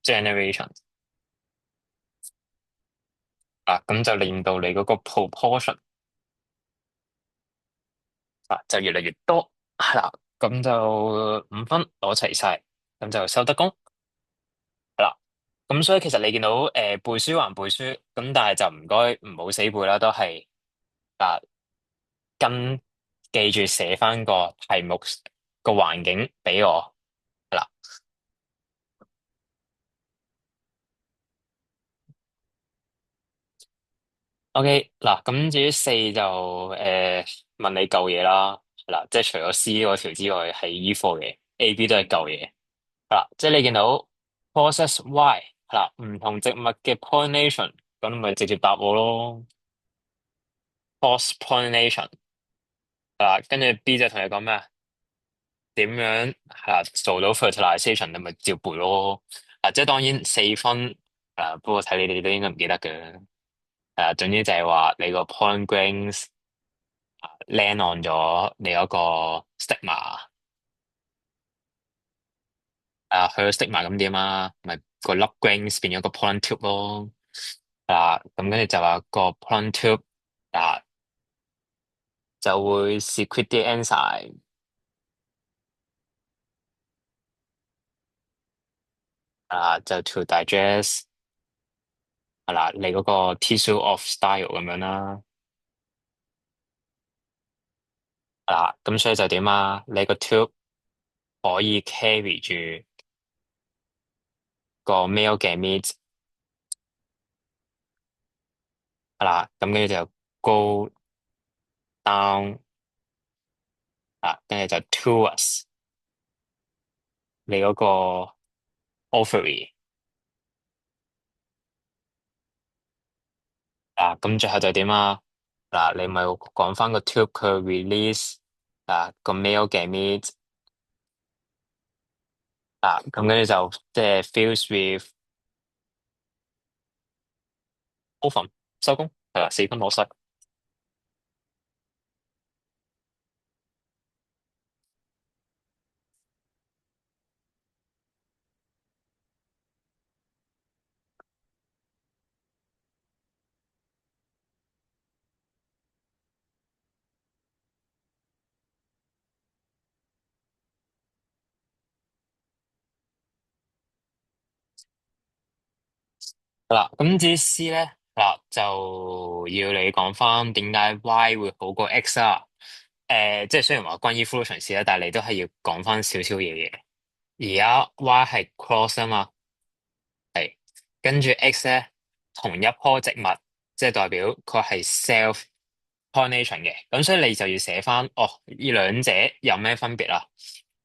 generation。啊，咁就令到你嗰個 proportion 就越嚟越多，係啦，咁就5分攞齊晒，咁就收得工，係啦。咁所以其實你見到背書還背書，咁但係就唔該唔好死背啦，都係啊跟記住寫翻個題目個環境俾我，係啦。OK 嗱，咁至於四就問你舊嘢啦，係啦，即係除咗 C 嗰條之外係 E 科嘅，A、B 都係舊嘢。係啦，即係你見到 process Y 係啦，唔同植物嘅 pollination，咁咪直接答我咯。cross pollination 係啦，跟住 B 就同你講咩啊？點樣係啦做到 fertilization，你咪照背咯。啊，即係當然4分不過睇你哋都應該唔記得嘅。總之就係話你個 pollen grains land on 咗你嗰個 stigma，去咗 stigma 咁點啊？咪個粒 grains 變咗個 pollen tube 咯。咁跟住就話個 pollen tube 啊就會 secrete 啲 enzyme 就 to digest 你嗰個 tissue of style 咁樣啦。咁所以就點啊？你個 tube 可以 carry 住個 male gamete 係啦，咁跟住就 go down 啊，跟住就 towards 你嗰個 ovary 啊，咁最後就點啊？嗱，你咪講翻個 tube 佢 release 啊個 male gamete 啊，咁跟住就即係 fuse with ovum 收工係啦，4分攞塞。嗱，咁至於 C 咧，嗱就要你講翻點解 Y 會好過 X 啦。即係雖然話關於 evolution 事啦，但係你都係要講翻少少嘢嘅。而家 Y 係 cross 啊嘛，係跟住 X 咧同一棵植物，即係代表佢係 self pollination 嘅。咁所以你就要寫翻，哦，呢兩者有咩分別啊？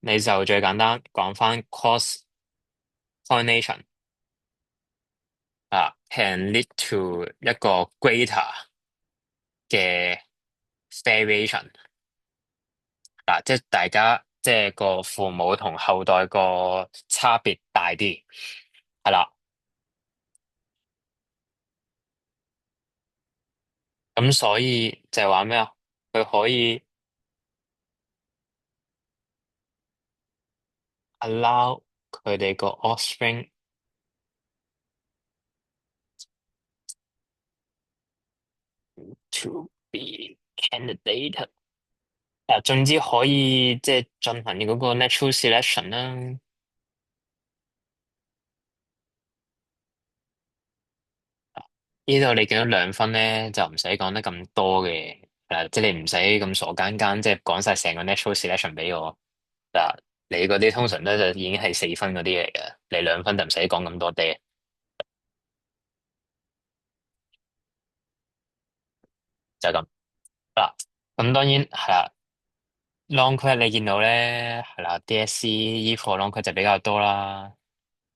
你就最簡單講翻 cross pollination 啊，can lead to 一個 greater 嘅 variation 嗱，即係大家即係個父母同後代個差別大啲，係啦。咁所以就係話咩啊？佢可以 allow 佢哋個 offspring to be candidate 啊，總之可以即係進行嗰個 natural selection 啦。呢度你見到2分咧，就唔使講得咁多嘅，即係你唔使咁傻更更，即係講晒成個 natural selection 俾我。嗱，你嗰啲通常咧就已經係4分嗰啲嚟嘅，你2分就唔使講咁多爹，就係咁。嗱，咁當然係啦，long quit 你見到咧係啦，DSE 依課 long quit 就比較多啦，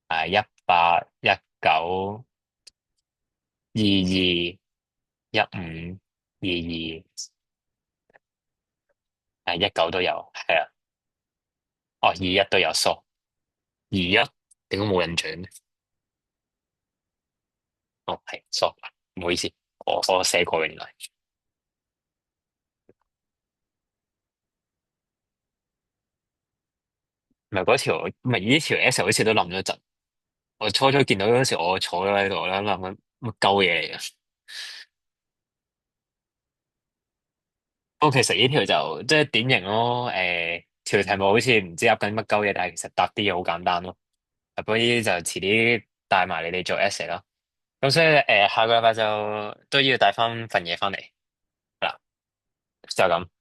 係18、19、22、15、22，19都有，係啊，哦21都有，so 21點解冇印象咧？哦係，so 唔好意思，我寫過原來，唔係嗰條，唔係呢條 S 好似都冧咗一陣。我初初見到嗰時，我坐咗喺度啦，諗緊乜鳩嘢嚟嘅。不過其實呢條就即係典型咯。條題目好似唔知噏緊乜鳩嘢，但係其實答啲嘢好簡單咯。不過呢啲就遲啲帶埋你哋做 essay 咯。咁所以下個禮拜就都要帶翻份嘢翻嚟。係啦，就咁。